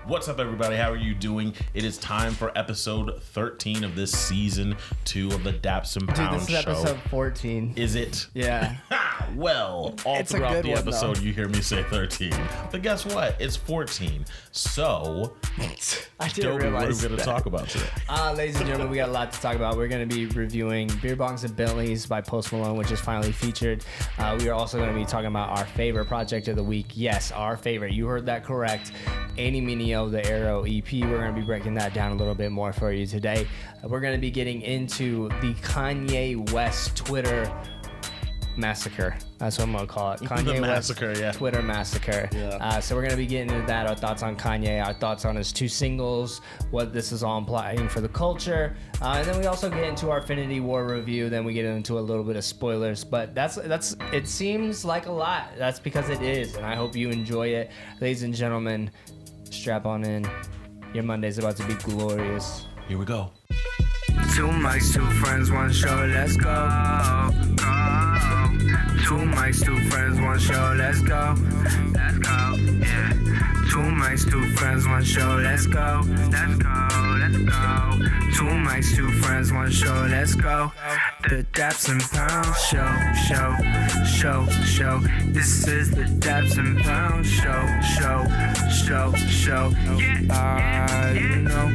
What's up, everybody? How are you doing? It is time for episode 13 of this season 2 of the Daps and Pounds Dude, this is show. episode 14. Is it? Yeah. Well, all It's a throughout good the one, episode, though. you hear me say 13. But guess what? It's 14. So, I didn't Dobie, what are we realize going to that. talk about today? Ladies and gentlemen, we got a lot to talk about. We're going to be reviewing Beerbongs and Bentleys by Post Malone, which is finally featured. We are also going to be talking about our favorite project of the week. Yes, our favorite. You heard that correct. Andy Mineo, the Arrow EP. We're going to be breaking that down a little bit more for you today. We're going to be getting into the Kanye West Twitter Massacre. That's what I'm going to call it. Kanye Massacre, West yeah. Twitter Massacre. Yeah. So we're going to be getting into that, our thoughts on Kanye, our thoughts on his 2 singles, what this is all implying for the culture. And then we also get into our Infinity War review. Then we get into a little bit of spoilers. But that's it seems like a lot. That's because it is. And I hope you enjoy it. Ladies and gentlemen, strap on in. Your Monday's about to be glorious. Here we go. 2 mics, 2 friends, 1 show, let's go. 2 mics, 2 friends, 1 show, let's go. Let's go, yeah. 2 mics, 2 friends, 1 show, let's go. Let's go, let's go. 2 mics, 2 friends, 1 show, let's go. The Daps and Pounds show. This is the Daps and Pounds show. Yeah, you know.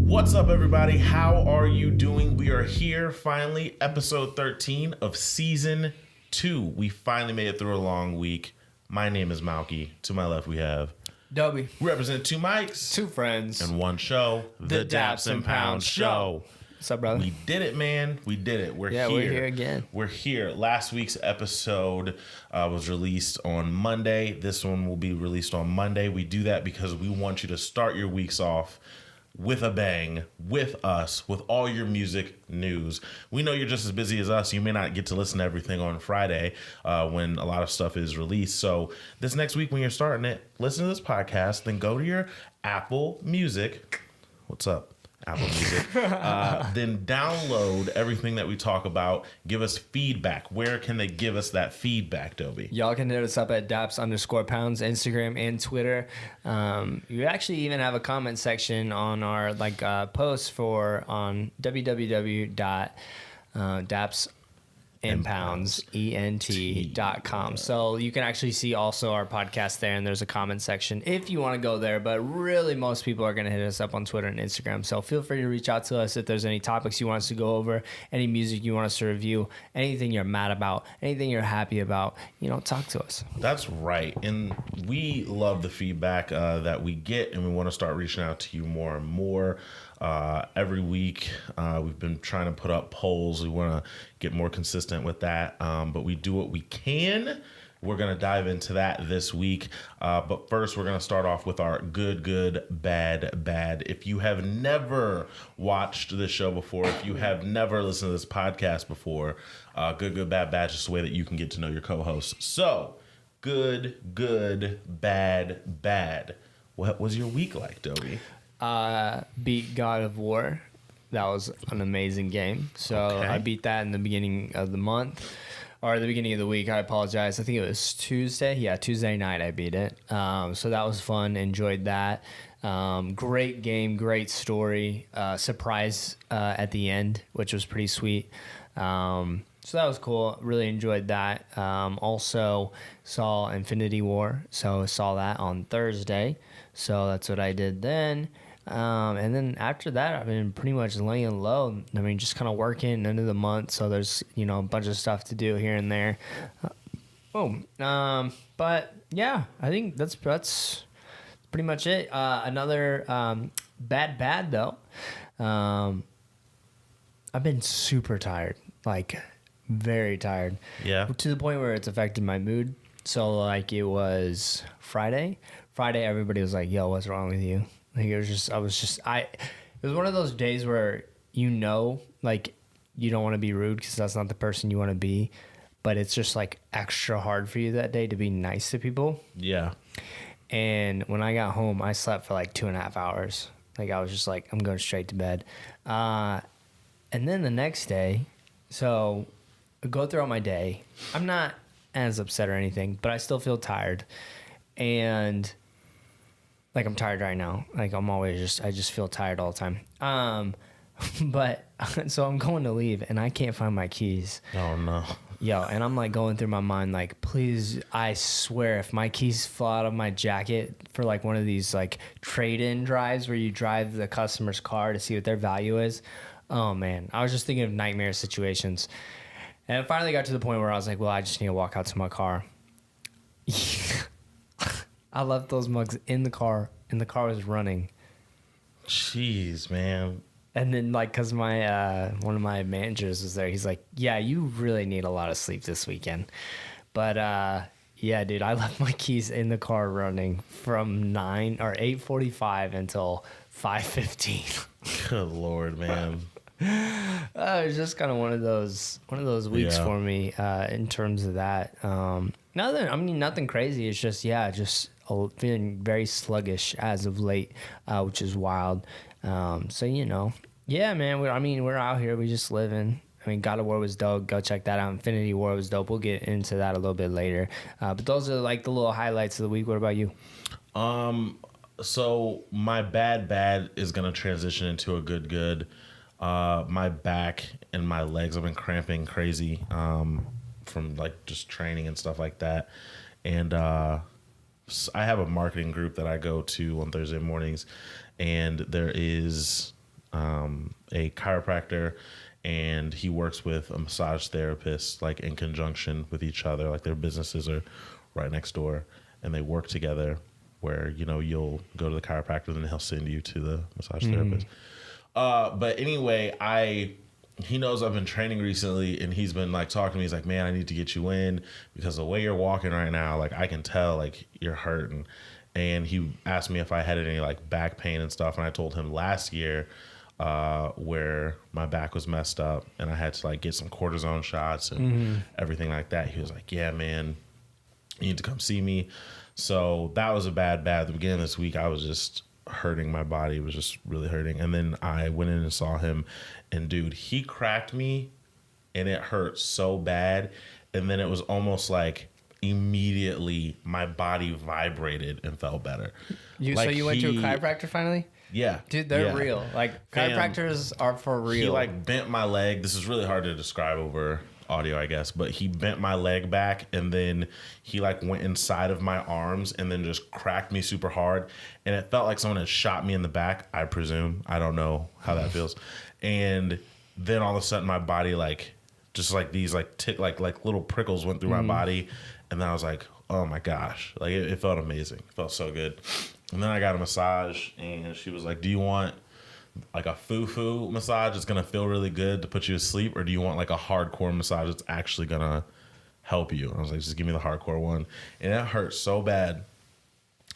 What's up, everybody? How are you doing? We are here finally, episode 13 of season 2. We finally made it through a long week. My name is Malky. To my left, we have Dobie. we represent 2 mics 2 friends. and 1 show, the Daps and Pounds show. What's up, brother? We did it, man. We did it. We're here. We're here again. We're here. Last week's episode was released on Monday. This one will be released on Monday. We do that because we want you to start your weeks off with a bang, with us, with all your music news. We know you're just as busy as us. You may not get to listen to everything on Friday when a lot of stuff is released. So this next week when you're starting it, listen to this podcast, then go to your Apple Music. What's up? Apple Music. Then download everything that we talk about. Give us feedback. Where can they give us that feedback, Dobie? Y'all can hit us up at Daps_Pounds, Instagram and Twitter. You actually even have a comment section on our post on www.dapsandpounds.com. So you can actually see also our podcast there, and there's a comment section if you want to go there. But really, most people are going to hit us up on Twitter and Instagram. So feel free to reach out to us if there's any topics you want us to go over, any music you want us to review, anything you're mad about, anything you're happy about. Talk to us. That's right. And we love the feedback that we get, and we want to start reaching out to you more and more. Every week, we've been trying to put up polls. We want to get more consistent with that, but we do what we can. We're going to dive into that this week. But first, we're going to start off with our good, bad. If you have never watched this show before, if you have never listened to this podcast before, good, bad is just a way that you can get to know your co-hosts. So, good, bad. What was your week like, Dobie? Beat God of War. That was an amazing game. So Okay. I beat that in the beginning of the month, or the beginning of the week. I apologize. I think it was Tuesday. Yeah, Tuesday night I beat it. So that was fun. Enjoyed that. Great game, great story. Surprise at the end, which was pretty sweet. So that was cool. Really enjoyed that. Also saw Infinity War. So saw that on Thursday. So that's what I did then. And then after that, I've been pretty much laying low. I mean, just kind of working end of the month. So there's, a bunch of stuff to do here and there. But yeah, I think that's pretty much it. Another bad though. I've been super tired, very tired. Yeah. To the point where it's affected my mood. So it was Friday. Everybody was like, "Yo, what's wrong with you?" It was one of those days where you don't want to be rude because that's not the person you want to be, but it's just extra hard for you that day to be nice to people. Yeah. And when I got home, I slept for 2.5 hours. I was just I'm going straight to bed. And then the next day, so I go throughout my day. I'm not as upset or anything, but I still feel tired. And Like I'm tired right now. Like I just feel tired all the time. But so I'm going to leave and I can't find my keys. Oh no. Yo, and I'm like going through my mind, like, please, I swear, if my keys fall out of my jacket for like one of these like trade-in drives where you drive the customer's car to see what their value is. Oh man, I was just thinking of nightmare situations. And it finally got to the point where I was like, well, I just need to walk out to my car. I left those mugs in the car and the car was running. Jeez, man. And then, like, because my one of my managers was there, he's like, yeah, you really need a lot of sleep this weekend. But, yeah, dude, I left my keys in the car running from 8:45 until 5:15. Good Lord, man. It was just kind of one of those weeks for me in terms of that. Nothing crazy. It's just, feeling very sluggish as of late, which is wild. So, yeah, man, we're out here. We just living. I mean, God of War was dope. Go check that out. Infinity War was dope. We'll get into that a little bit later. But those are like the little highlights of the week. What about you? So my bad is going to transition into a good. My back and my legs have been cramping crazy from like just training and stuff like that. And I have a marketing group that I go to on Thursday mornings, and there is a chiropractor, and he works with a massage therapist, like in conjunction with each other. Like their businesses are right next door, and they work together. Where you'll go to the chiropractor, and then he'll send you to the massage therapist. But anyway, he knows I've been training recently, and he's been like talking to me. He's like, man, I need to get you in because the way you're walking right now, like I can tell like you're hurting. And he asked me if I had any like back pain and stuff. And I told him last year where my back was messed up and I had to like get some cortisone shots and everything like that. He was like, yeah, man, you need to come see me. So that was a bad. At the beginning of this week, I was just hurting. My body was just really hurting. And then I went in and saw him, and dude, he cracked me and it hurt so bad. And then it was almost like immediately my body vibrated and felt better. So you went to a chiropractor finally? Yeah. Dude, they're real. Like chiropractors are for real. He like bent my leg. This is really hard to describe over audio, I guess, but he bent my leg back, and then he like went inside of my arms and then just cracked me super hard, and it felt like someone had shot me in the back, I presume. I don't know how that feels. And then all of a sudden my body like just like these like like little prickles went through my body, and then I was like, oh my gosh, like it felt amazing. It felt so good. And then I got a massage, and she was like, do you want like a foo-foo massage that's gonna feel really good to put you to sleep, or do you want like a hardcore massage that's actually gonna help you? And I was like, just give me the hardcore one. And it hurt so bad.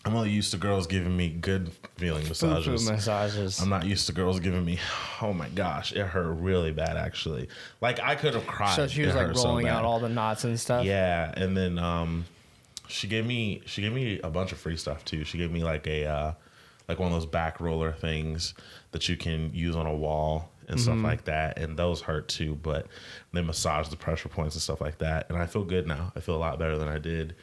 I'm only used to girls giving me good feeling massages. Foo-foo massages. I'm not used to girls giving me, oh my gosh, it hurt really bad actually. Like I could have cried. So she was like rolling out all the knots and stuff. Yeah, and then she gave me a bunch of free stuff too. She gave me like a like one of those back roller things that you can use on a wall and stuff like that. And those hurt too, but they massage the pressure points and stuff like that. And I feel good now. I feel a lot better than I did.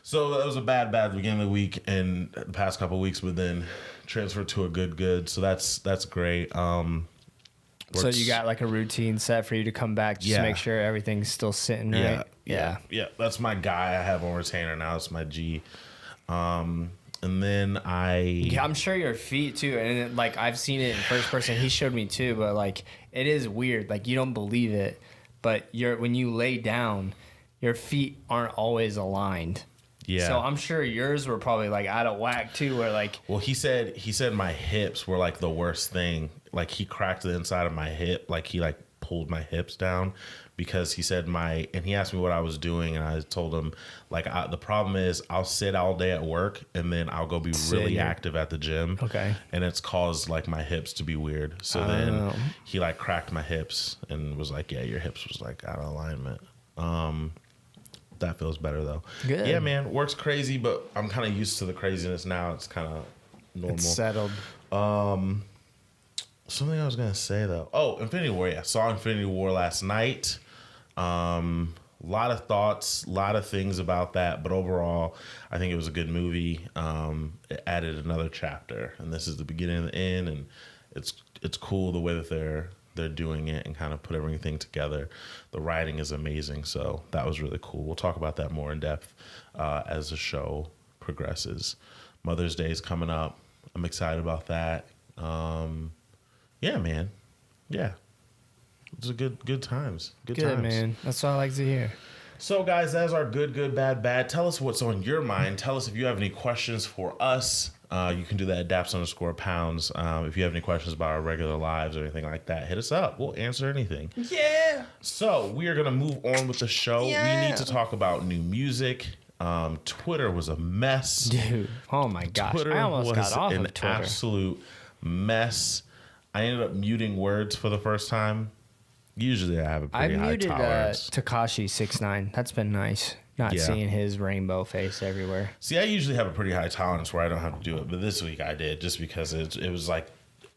So that was a bad beginning of the week and the past couple of weeks, but then transferred to a good. So that's great. So you got like a routine set for you to come back just to make sure everything's still sitting right? Yeah. That's my guy I have on retainer now. It's my G. And then I'm sure your feet too, and like I've seen it in first person. He showed me too, but like it is weird. Like you don't believe it, but when you lay down, your feet aren't always aligned. Yeah. So I'm sure yours were probably like out of whack too, where like. Well, he said my hips were like the worst thing. Like he cracked the inside of my hip. Like he like pulled my hips down. Because he said and he asked me what I was doing, and I told him, like, the problem is I'll sit all day at work, and then I'll go be really active at the gym. Okay. And it's caused, like, my hips to be weird. So then he, like, cracked my hips and was like, yeah, your hips was, like, out of alignment. That feels better, though. Good. Yeah, man. Work's crazy, but I'm kind of used to the craziness now. It's kind of normal. It's settled. Something I was going to say, though. Oh, Infinity War, yeah. Saw Infinity War last night. A lot of thoughts, a lot of things about that, but overall, I think it was a good movie. It added another chapter, and this is the beginning and the end, and it's cool the way that they're doing it and kind of put everything together. The writing is amazing, so that was really cool. We'll talk about that more in depth as the show progresses. Mother's Day is coming up. I'm excited about that. Yeah, man. Yeah. It's a good times. Good times. Man. That's what I like to hear. So, guys, that's our good, bad, bad. Tell us what's on your mind. Tell us if you have any questions for us. You can do that at Daps_pounds. If you have any questions about our regular lives or anything like that, hit us up. We'll answer anything. Yeah. So, we are going to move on with the show. Yeah. We need to talk about new music. Twitter was a mess. Dude. Oh, my gosh. Twitter I almost was got off an of Twitter. absolute mess. I ended up muting words for the first time. Usually I have a I pretty high muted tolerance. Tekashi 6ix9ine. That's been nice. Not Yeah. seeing his rainbow face everywhere. See, I usually have a pretty high tolerance where I don't have to do it, but this week I did just because it was like,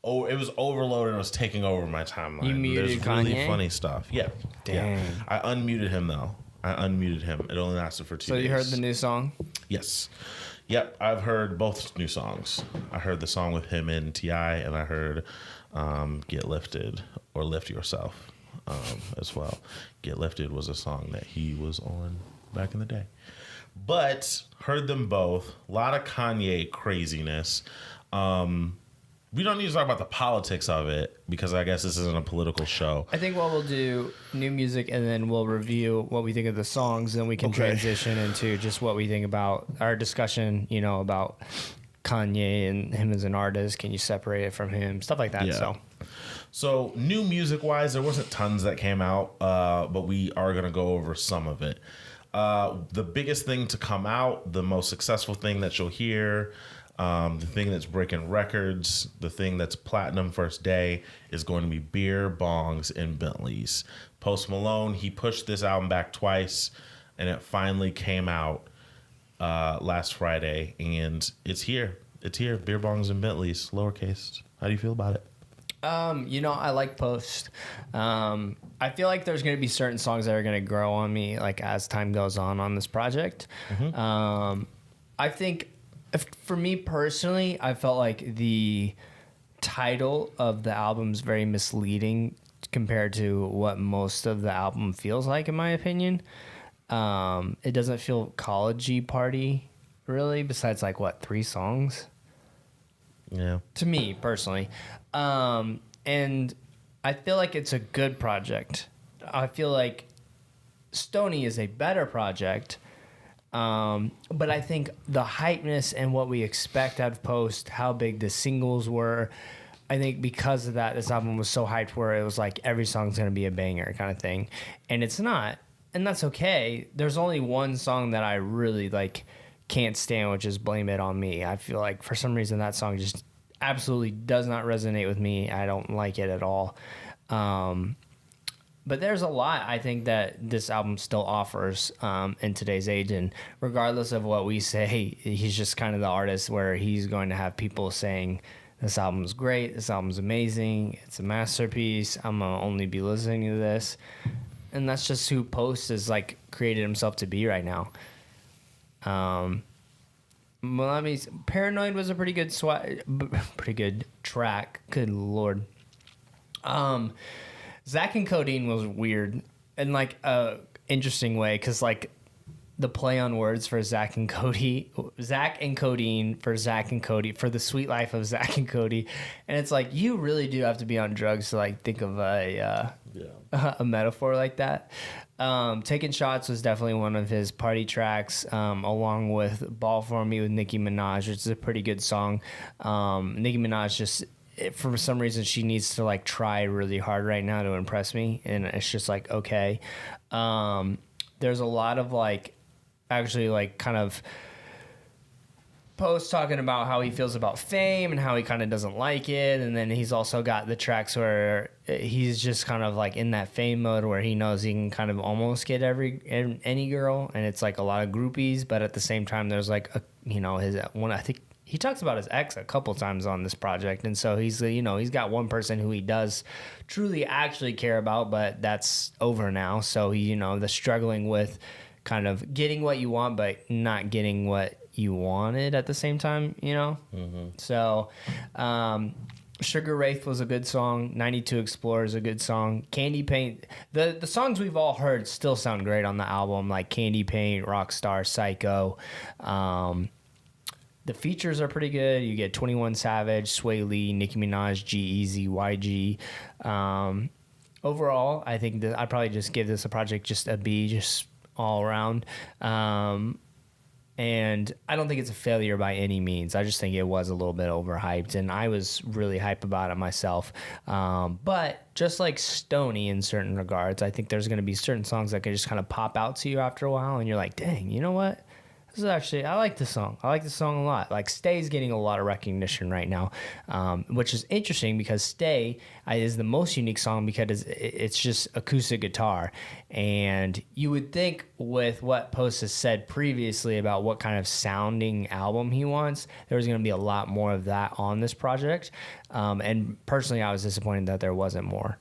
it was overloaded and it was taking over my timeline. You muted There's really Kanye? funny stuff. Yeah. Dang. Yeah. I unmuted him though. It only lasted for 2 days. So you heard the new song? Yes. Yep. I've heard both new songs. I heard the song with him and T.I. and I heard Get Lifted or Lift Yourself as well. Get Lifted was a song that he was on back in the day. But heard them both. A lot of Kanye craziness. We don't need to talk about the politics of it because I guess this isn't a political show. I think what we'll do, new music, and then we'll review what we think of the songs, and we can transition into just what we think about our discussion, about Kanye and him as an artist. Can you separate it from him? Stuff like that. Yeah. So new music-wise, there wasn't tons that came out, but we are going to go over some of it. The biggest thing to come out, the most successful thing that you'll hear, the thing that's breaking records, the thing that's platinum first day is going to be Beer, Bongs, and Bentleys. Post Malone, he pushed this album back twice, and it finally came out last Friday, and it's here. It's here. Beer, Bongs, and Bentleys, lowercase. How do you feel about it? I like Post. I feel like there's going to be certain songs that are going to grow on me, like as time goes on this project. Mm-hmm. I think, for me personally, I felt like the title of the album's very misleading compared to what most of the album feels like, in my opinion. It doesn't feel college-y party, really, besides, 3 songs? Yeah. To me, personally. And I feel like it's a good project. I feel like Stoney is a better project. But I think the hypeness and what we expect out of Post, how big the singles were, I think because of that, this album was so hyped where it was like every song's going to be a banger kind of thing. And it's not. And that's okay. There's only one song that I really can't stand, which is Blame It On Me. I feel like for some reason that song just absolutely does not resonate with me. I don't like it at all. But there's a lot I think that this album still offers in today's age. And regardless of what we say, he's just kind of the artist where he's going to have people saying, this album's great, this album's amazing, it's a masterpiece, I'm going to only be listening to this. And that's just who Post has created himself to be right now. Paranoid was a pretty good track. Good Lord. Zach and Codeine was weird in a interesting way because the play on words for Zach and Codeine for Zach and Cody, for the sweet life of Zach and Cody, and it's you really do have to be on drugs to think of a metaphor like that. Taking Shots was definitely one of his party tracks, along with Ball For Me with Nicki Minaj, which is a pretty good song. Nicki Minaj just, for some reason, she needs to try really hard right now to impress me, and it's just okay. There's a lot of kind of Post talking about how he feels about fame and how he kind of doesn't like it, and then he's also got the tracks where he's just kind of in that fame mode where he knows he can kind of almost get any girl, and it's a lot of groupies, but at the same time there's his one, I think he talks about his ex a couple times on this project, and so he's he's got one person who he does truly actually care about, but that's over now. So he the struggling with kind of getting what you want, but not getting what you wanted at the same time. So. Sugar Wraith was a good song. 92 Explorer is a good song. Candy Paint, the songs we've all heard still sound great on the album, like Candy Paint, Rockstar, Psycho. The features are pretty good. You get 21 Savage, Sway Lee, Nicki Minaj, G-Eazy, YG. Overall, I think that I'd probably just give this a project just a B, just all around. And I don't think it's a failure by any means. I just think it was a little bit overhyped, and I was really hype about it myself. But just like Stoney in certain regards, I think there's going to be certain songs that can just kind of pop out to you after a while, and you're like, dang, you know what? This is actually, I like this song. I like this song a lot. Like, Stay's getting a lot of recognition right now, which is interesting because Stay is the most unique song because it's just acoustic guitar. And you would think with what Post has said previously about what kind of sounding album he wants, there was going to be a lot more of that on this project. And personally, I was disappointed that there wasn't more.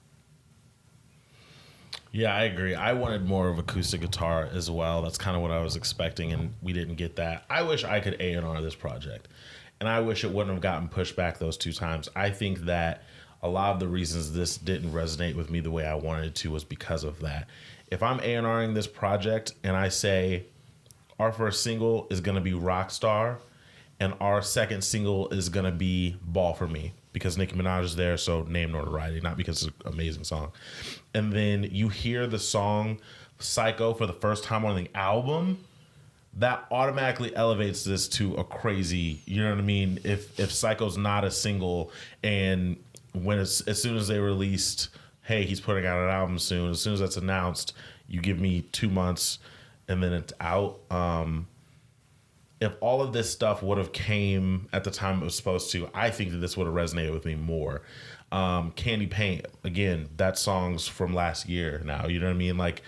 Yeah, I agree. I wanted more of acoustic guitar as well. That's kind of what I was expecting, and we didn't get that. I wish I could A&R this project, and I wish it wouldn't have gotten pushed back those 2 times. I think that a lot of the reasons this didn't resonate with me the way I wanted it to was because of that. If I'm A&Ring this project and I say our first single is going to be Rockstar and our second single is going to be Ball for Me, because Nicki Minaj is there, so name notoriety, not because it's an amazing song. And then you hear the song Psycho for the first time on the album, that automatically elevates this to a crazy, you know what I mean? If Psycho's not a single, and as soon as they released, hey, he's putting out an album soon, as soon as that's announced, you give me 2 months and then it's out. If all of this stuff would have came at the time it was supposed to, I think that this would have resonated with me more. Candy Paint, again, that song's from last year now. You know what I mean? Like,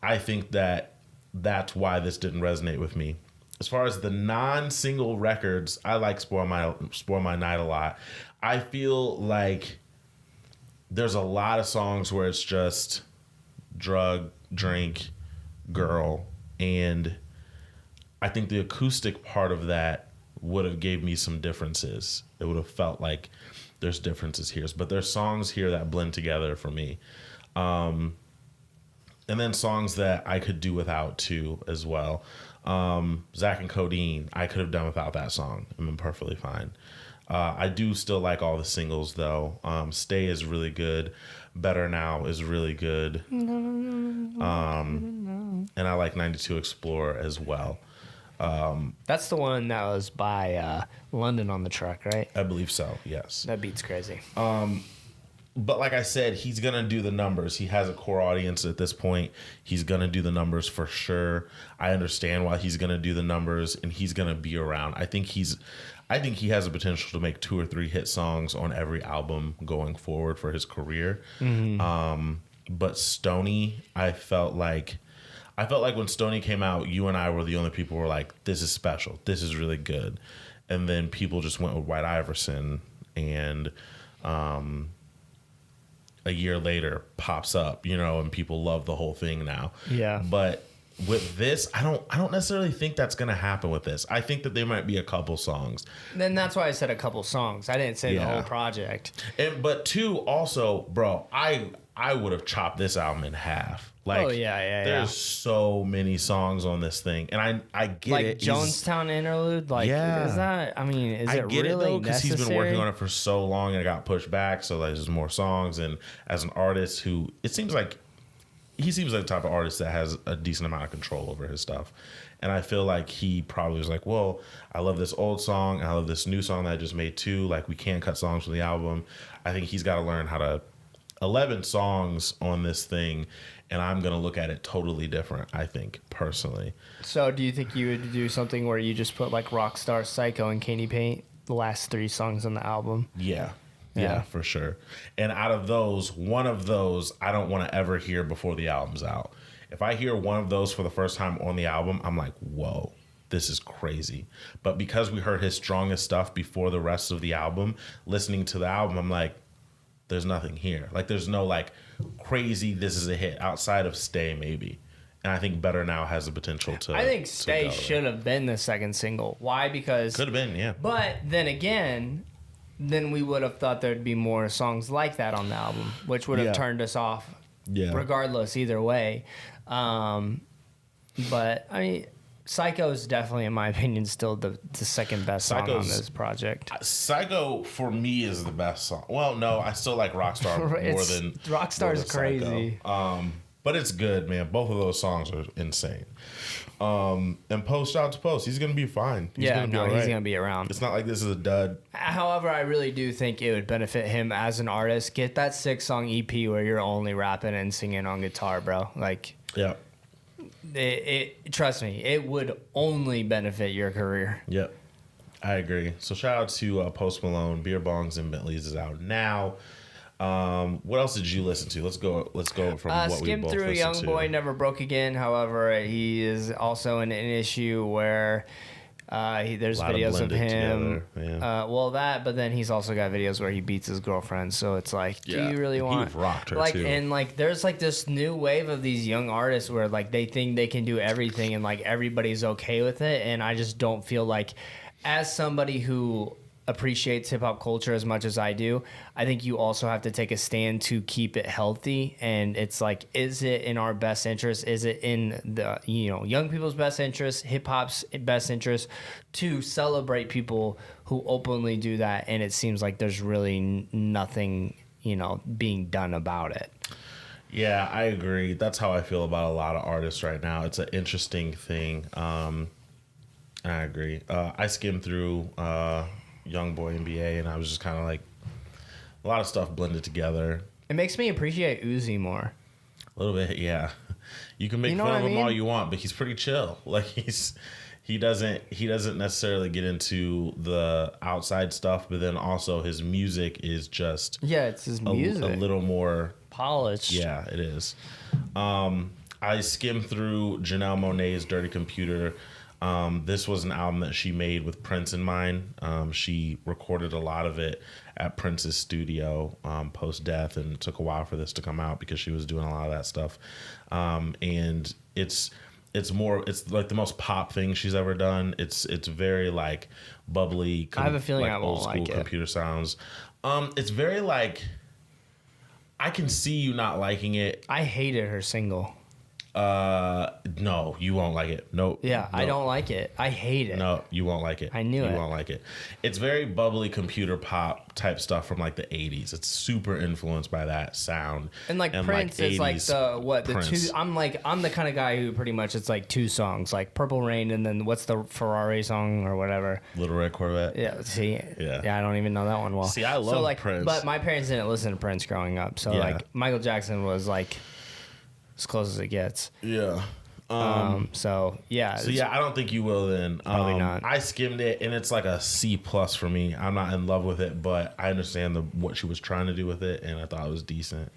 I think that's why this didn't resonate with me. As far as the non-single records, I like Spoil My Night a lot. I feel like there's a lot of songs where it's just drug, drink, girl, and I think the acoustic part of that would have gave me some differences. It would have felt like there's differences here. But there's songs here that blend together for me. And then songs that I could do without, too, as well. Zach and Codeine, I could have done without that song. I'm perfectly fine. I do still like all the singles, though. Stay is really good. Better Now is really good. And I like 92 Explorer as well. That's the one that was by London on the Truck, right? I believe so, yes. That beat's crazy. But like I said, he's going to do the numbers. He has a core audience at this point. He's going to do the numbers for sure. I understand why he's going to do the numbers, and he's going to be around. I think he has the potential to make 2 or 3 hit songs on every album going forward for his career. Mm-hmm. But Stoney, I felt like when Stoney came out, you and I were the only people who were like, this is special. This is really good. And then people just went with White Iverson, and a year later pops up, and people love the whole thing now. Yeah. But with this, I don't necessarily think that's going to happen with this. I think that there might be a couple songs. Then that's why I said a couple songs. I didn't say the whole project. But 2, also, bro, I would have chopped this album in half. Like, there's so many songs on this thing, and I get like it. Like Jonestown interlude, like is that? I mean, is it really necessary? Because he's been working on it for so long, and it got pushed back. So there's more songs, and as an artist who he seems like the type of artist that has a decent amount of control over his stuff. And I feel like he probably was like, well, I love this old song, and I love this new song that I just made too. Like, we can't cut songs from the album. I think he's got to learn how to 11 songs on this thing. And I'm going to look at it totally different, I think, personally. So do you think you would do something where you just put like Rockstar, Psycho, and Candy Paint, the last 3 songs on the album? Yeah, for sure. And out of those, one of those I don't want to ever hear before the album's out. If I hear one of those for the first time on the album, I'm like, whoa. this is crazy. But because we heard his strongest stuff before the rest of the album, listening to the album, I'm like, there's nothing here. Like, there's no like crazy, this is a hit outside of Stay, maybe. And I think Better Now has the potential to. I think Stay should have been the second single. Why? Because could have been, yeah. But then again, then we would have thought there'd be more songs like that on the album, which would have turned us off. Yeah. Regardless, either way. But I mean, Psycho is definitely, in my opinion, still the second best song on this project. Psycho for me is the best song. Well, no, I still like Rockstar more than Rockstar's crazy. But it's good, man. Both of those songs are insane. And Post out to Post, he's gonna be fine. He's gonna be around. It's not like this is a dud. However, I really do think it would benefit him as an artist. Get that 6-song EP where you're only rapping and singing on guitar, bro. Like, yeah. It trust me, it would only benefit your career. Yep, I agree. So shout out to Post Malone. Beer Bongs and Bentleys is out now. What else did you listen to? Let's go from what we both through listened to. Young Boy Never Broke Again. However, he is also in an issue where there's videos of him. Yeah. But then he's also got videos where he beats his girlfriend. So it's like, do you really want? He rocked her like, too. And like, there's like this new wave of these young artists where like they think they can do everything and like everybody's okay with it. And I just don't feel like, as somebody who appreciates hip hop culture as much as I do, I think you also have to take a stand to keep it healthy. And it's like, is it in our best interest? Is it in the young people's best interest, hip hop's best interest to celebrate people who openly do that? And it seems like there's really nothing being done about it. Yeah, I agree. That's how I feel about a lot of artists right now. It's an interesting thing. I agree. I skimmed through Young Boy NBA, and I was just kind of like, a lot of stuff blended together. It makes me appreciate Uzi more. A little bit, yeah. You can make fun of him all you want, but he's pretty chill. Like he doesn't necessarily get into the outside stuff, but then also his music is just it's his music a little more polished. Yeah, it is. I skimmed through Janelle Monáe's Dirty Computer. This was an album that she made with Prince in mind. She recorded a lot of it at Prince's studio post-death, and it took a while for this to come out because she was doing a lot of that stuff. And it's like the most pop thing she's ever done. It's very like bubbly. I have a feeling I won't old school like it. Computer sounds. It's very like, I can see you not liking it. I hated her single. No, you won't like it. Nope. Yeah, nope. I don't like it. I hate it. No, you won't like it. I knew it. You won't like it. It's very bubbly computer pop type stuff from like the 80s. It's super influenced by that sound. And like Prince is like the two. I'm the kind of guy who pretty much it's like two songs, like Purple Rain and then what's the Ferrari song or whatever. Little Red Corvette. Yeah. See. Yeah. I don't even know that one well. See, I love Prince, but my parents didn't listen to Prince growing up, so like Michael Jackson was like as close as it gets. Yeah. I don't think you will then. Probably not. I skimmed it and it's like a C+ for me. I'm not in love with it, but I understand what she was trying to do with it, and I thought it was decent.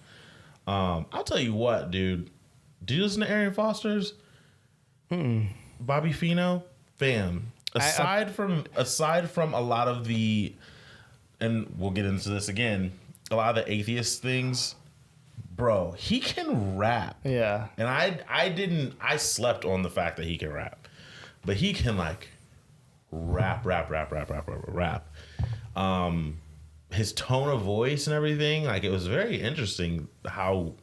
I'll tell you what, dude. Do you listen to Arian Foster's? Bobby Fino? Fam. Aside from a lot of the, and we'll get into this again, a lot of the atheist things, bro, he can rap. Yeah. And I slept on the fact that he can rap. But he can like rap. His tone of voice and everything, like it was very interesting how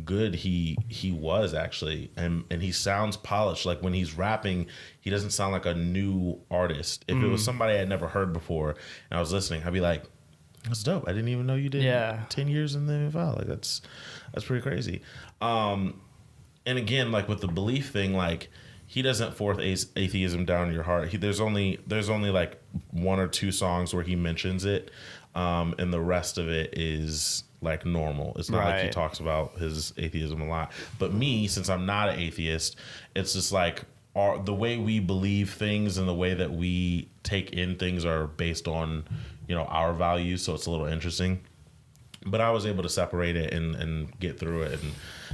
good he was actually. And he sounds polished. Like when he's rapping, he doesn't sound like a new artist. If it was somebody I'd never heard before and I was listening, I'd be like, that's dope. I didn't even know you did 10 years in the NFL. Like that's pretty crazy. And again, like with the belief thing, like he doesn't force atheism down your heart. There's only like one or two songs where he mentions it, and the rest of it is like normal. It's not like he talks about his atheism a lot. But me, since I'm not an atheist, it's just like the way we believe things and the way that we take in things are based on our values, so it's a little interesting. But I was able to separate it and get through it, and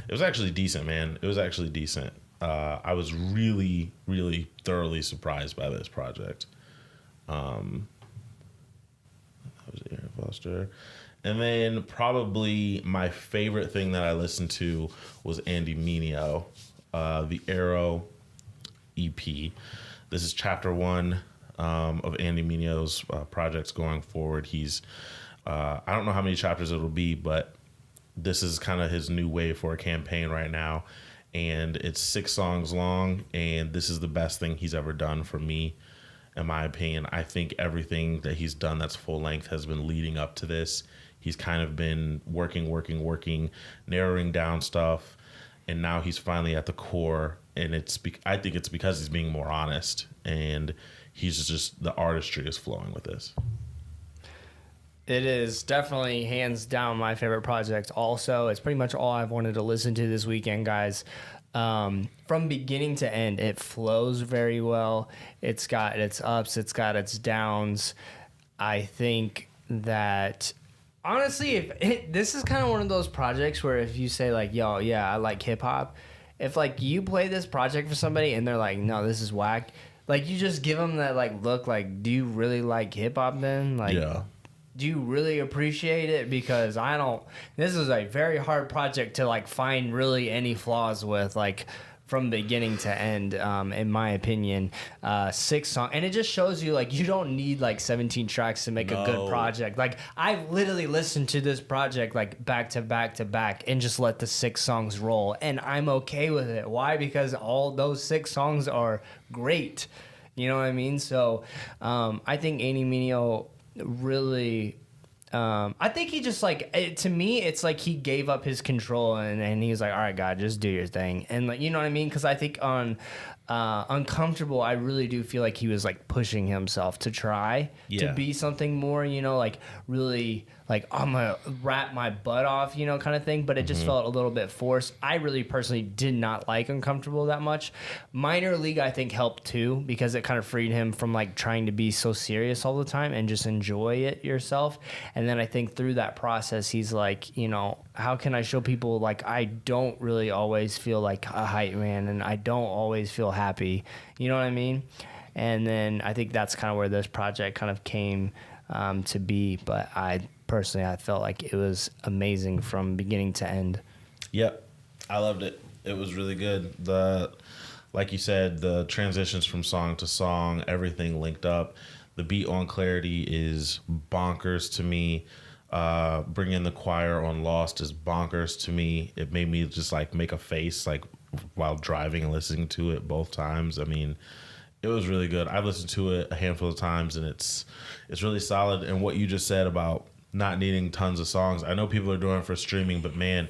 it was actually decent, man. It was actually decent. I was really, really thoroughly surprised by this project. That was Aaron Foster. And then probably my favorite thing that I listened to was Andy Mineo, the Arrow EP. This is chapter 1 of Andy Mineo's projects going forward. He's, I don't know how many chapters it'll be, but this is kind of his new way for a campaign right now. And it's 6 songs long, and this is the best thing he's ever done for me, in my opinion. I think everything that he's done that's full length has been leading up to this. He's kind of been working, narrowing down stuff, and now he's finally at the core. And I think it's because he's being more honest, and he's just the artistry is flowing with this. It is definitely hands down my favorite project. Also, it's pretty much all I've wanted to listen to this weekend, guys. From beginning to end, it flows very well. It's got its ups, it's got its downs. I think that honestly, this is kind of one of those projects where if you say like, "Yo, yeah, I like hip hop," if like you play this project for somebody and they're like, "No, this is whack," like you just give them that like look, like, "Do you really like hip hop then?" Like, Yeah. do you really appreciate it? Because I don't. This is a very hard project to like find really any flaws with, like from beginning to end, in my opinion. 6 songs, and it just shows you like you don't need like 17 tracks to make a good project. Like I literally listened to this project like back to back to back and just let the 6 songs roll, and I'm okay with it. Why? Because all those 6 songs are great. You know what I mean? So I think Andy Mineo really I think he just like to me it's like he gave up his control and he was like, all right, God, just do your thing. And like, you know what I mean? Because I think on Uncomfortable, I really do feel like he was like pushing himself to try to be something more, you know, like really like I'm gonna rap my butt off, you know, kind of thing. But it just felt a little bit forced. I really personally did not like Uncomfortable that much. Minor League, I think, helped too, because it kind of freed him from like trying to be so serious all the time and just enjoy it yourself. And then I think through that process, he's like, you know, how can I show people like I don't really always feel like a hype man and I don't always feel happy, you know what I mean? And then I think that's kind of where this project kind of came to be. But I felt like it was amazing from beginning to end. Yep, I loved it. It was really good. Like you said, the transitions from song to song, everything linked up. The beat on Clarity is bonkers to me. Bringing the choir on Lost is bonkers to me. It made me just like make a face like while driving and listening to it both times. I mean, it was really good. I've listened to it a handful of times and it's really solid. And what you just said about not needing tons of songs, I know people are doing it for streaming, but man,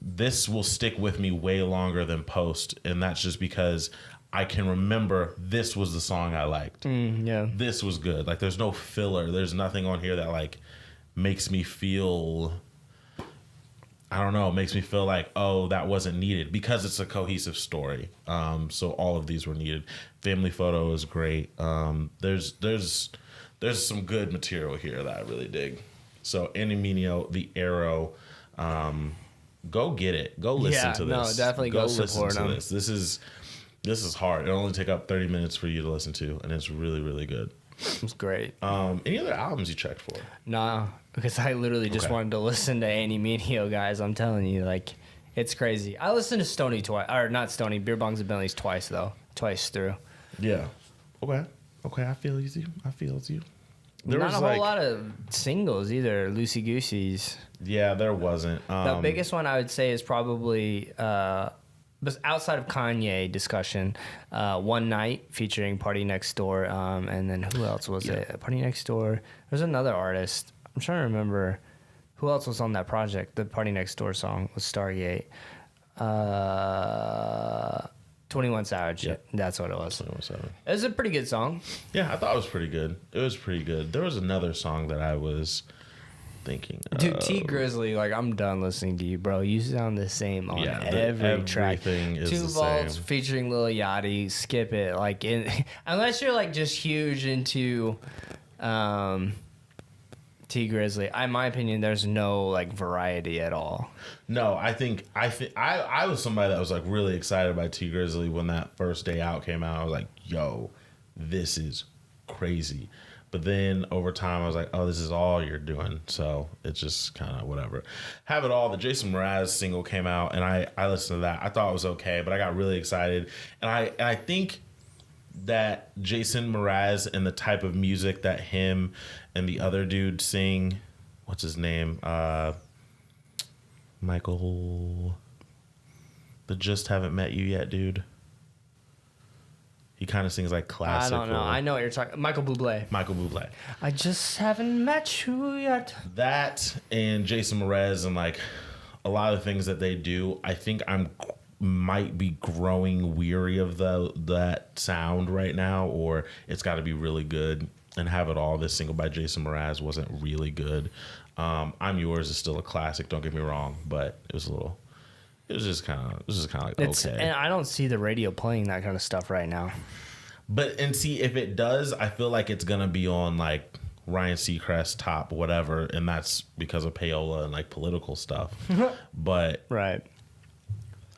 this will stick with me way longer than Post. And that's just because I can remember this was the song I liked. Yeah. This was good. Like there's no filler. There's nothing on here that like makes me feel, I don't know, makes me feel like, oh, that wasn't needed, because it's a cohesive story. So all of these were needed. Family Photo is great. There's some good material here that I really dig. So Andy Mineo, The Arrow, go get it. Go listen to this. No, definitely go support him. This is hard. It'll only take up 30 minutes for you to listen to, and it's really, really good. It's great. Any other albums you checked for? Nah, because I literally just wanted to listen to Andy Mineo, guys. I'm telling you, like, it's crazy. I listened to Stoney twice, or not Stoney, Beer Bongs and Bentleys twice through. Yeah. Okay. I feel you. There not was a whole lot of singles either, loosey gooseys. Yeah, there wasn't. The biggest one I would say is probably but outside of Kanye discussion, One Night featuring Party Next Door, and then who else was it? Party Next Door. There's another artist. I'm trying to remember who else was on that project. The Party Next Door song was Stargate. 21 Savage. Yep. That's what it was. 21 Savage. It was a pretty good song. Yeah, I thought it was pretty good. It was pretty good. There was another song that I was thinking of. Dude, T Grizzly, like, I'm done listening to you, bro. You sound the same on every track. Is 2 the Volts same. featuring Lil Yachty. Skip it. Like, unless you're like just huge into T T Grizzly. In my opinion, there's no like variety at all. No, I was somebody that was like really excited by T Grizzly when that first day out came out. I was like, yo, this is crazy. But then over time, I was like, oh, this is all you're doing. So it's just kind of whatever. Have It All. The Jason Mraz single came out, and I listened to that. I thought it was okay, but I got really excited. And I think that Jason Mraz and the type of music that him and the other dude sing, what's his name? Michael, the Just Haven't Met You Yet dude. He kind of sings like classical. I don't know. I know what you're talking. Michael Bublé. I just haven't met you yet. That and Jason Mraz and like a lot of the things that they do, I think might be growing weary of that sound right now, or it's got to be really good. And Have It All, this single by Jason Mraz, wasn't really good. I'm Yours is still a classic. Don't get me wrong, but it was just kind of like okay. And I don't see the radio playing that kind of stuff right now. And see, if it does, I feel like it's gonna be on like Ryan Seacrest top whatever, and that's because of payola and like political stuff. But right.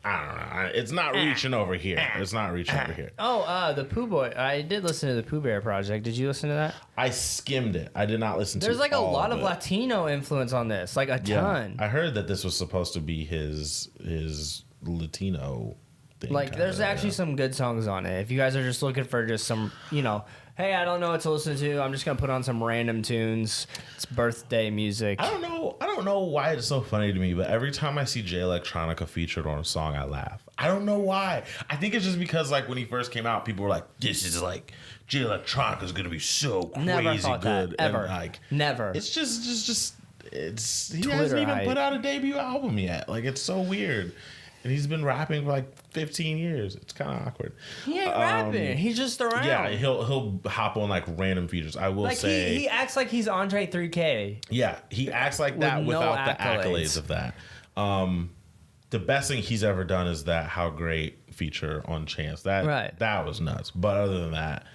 I don't know. It's not reaching over here. It's not reaching over here. Oh, the Pooh Boy. I did listen to the Pooh Bear Project. Did you listen to that? I skimmed it. I did not listen to it. There's like a lot of Latino influence on this, like a ton. I heard that this was supposed to be his Latino thing. Like, there's actually some good songs on it. If you guys are just looking for just some, hey, I don't know what to listen to, I'm just gonna put on some random tunes. It's birthday music. I don't know why it's so funny to me, but every time I see Jay Electronica featured on a song, I laugh. I don't know why. I think it's just because like when he first came out, people were like, "This is like Jay Electronica is gonna be so crazy Never thought good." That, ever. And like, never. It's just he Twitter hasn't even hype. put out a debut album yet. Like, it's so weird. And he's been rapping for like 15 years. It's kind of awkward. He ain't rapping. He's just around. Yeah, he'll hop on like random features. I will like say he acts like he's Andre 3K. Yeah, he acts like that With no without the accolades. accolades of that. The best thing he's ever done is that How Great feature on Chance. That was nuts. But other than that,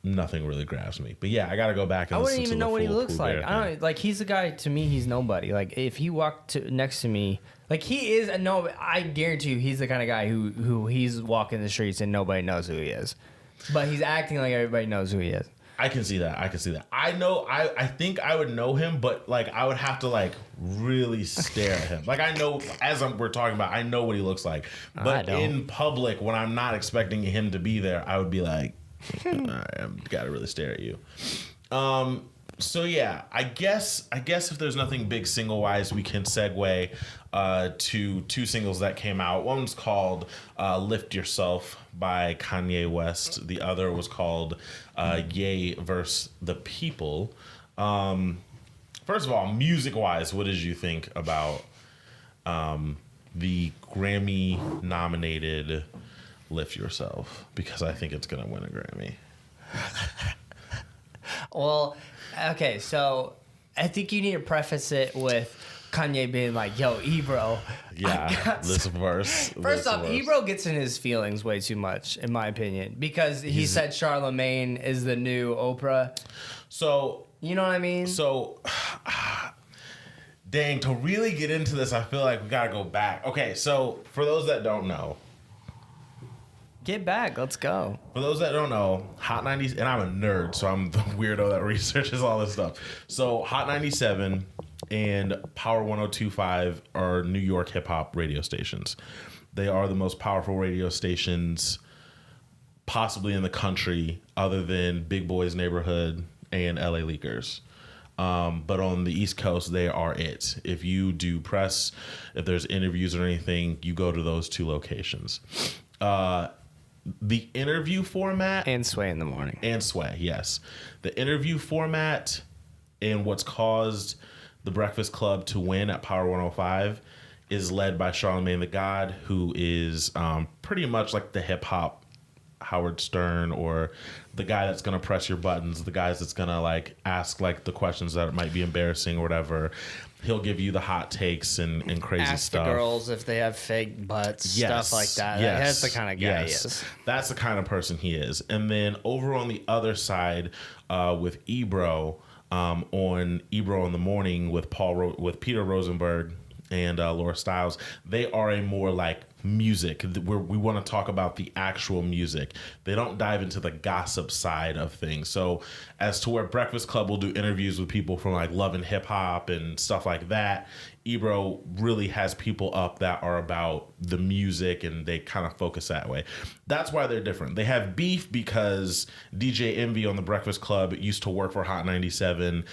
nothing really grabs me. But yeah, I got to go back and I listen wouldn't to even the know what he full looks Pooh like. Bear I thing. don't like. He's a guy to me. He's nobody. Like if he walked next to me, like he is. No, I guarantee you, he's the kind of guy who he's walking the streets and nobody knows who he is, but he's acting like everybody knows who he is. I can see that. I know. I think I would know him, but like I would have to like really stare at him. Like I know we're talking about, I know what he looks like. But in public, when I'm not expecting him to be there, I would be like, I've got to really stare at you. So yeah, I guess if there's nothing big single wise, we can segue to two singles that came out. One's called "Lift Yourself" by Kanye West. The other was called "Ye vs. the People." First of all, music wise, what did you think about the Grammy nominated "Lift Yourself"? Because I think it's gonna win a Grammy. Well, okay, so I think you need to preface it with Kanye being like, "Yo, Ebro." Yeah, this verse. First off, Ebro gets in his feelings way too much, in my opinion, because he said Charlemagne is the new Oprah. So you know what I mean? So, dang, to really get into this, I feel like we gotta go back. Okay, so for those that don't know. Get back. Let's go. For those that don't know, Hot 90s, and I'm a nerd, so I'm the weirdo that researches all this stuff. So Hot 97 and Power 102.5 are New York hip-hop radio stations. They are the most powerful radio stations possibly in the country, other than Big Boy's Neighborhood and LA Leakers. But on the East Coast, they are it. If you do press, if there's interviews or anything, you go to those two locations. The interview format... And Sway in the morning. And Sway, yes. The interview format and what's caused the Breakfast Club to win at Power 105 is led by Charlemagne the God, who is pretty much like the hip-hop Howard Stern or the guy that's going to press your buttons, the guys that's going to like ask like the questions that might be embarrassing or whatever. He'll give you the hot takes and crazy Ask stuff. the girls if they have fake butts, stuff like that. That's the kind of guy he is. That's the kind of person he is. And then over on the other side with Ebro, on Ebro in the Morning with with Peter Rosenberg and Laura Stiles, they are a more like music. We want to talk about the actual music. They don't dive into the gossip side of things. So as to where Breakfast Club will do interviews with people from like Love and Hip Hop and stuff like that, Ebro really has people up that are about the music, and they kind of focus that way. That's why they're different. They have beef because DJ Envy on the Breakfast Club used to work for Hot 97.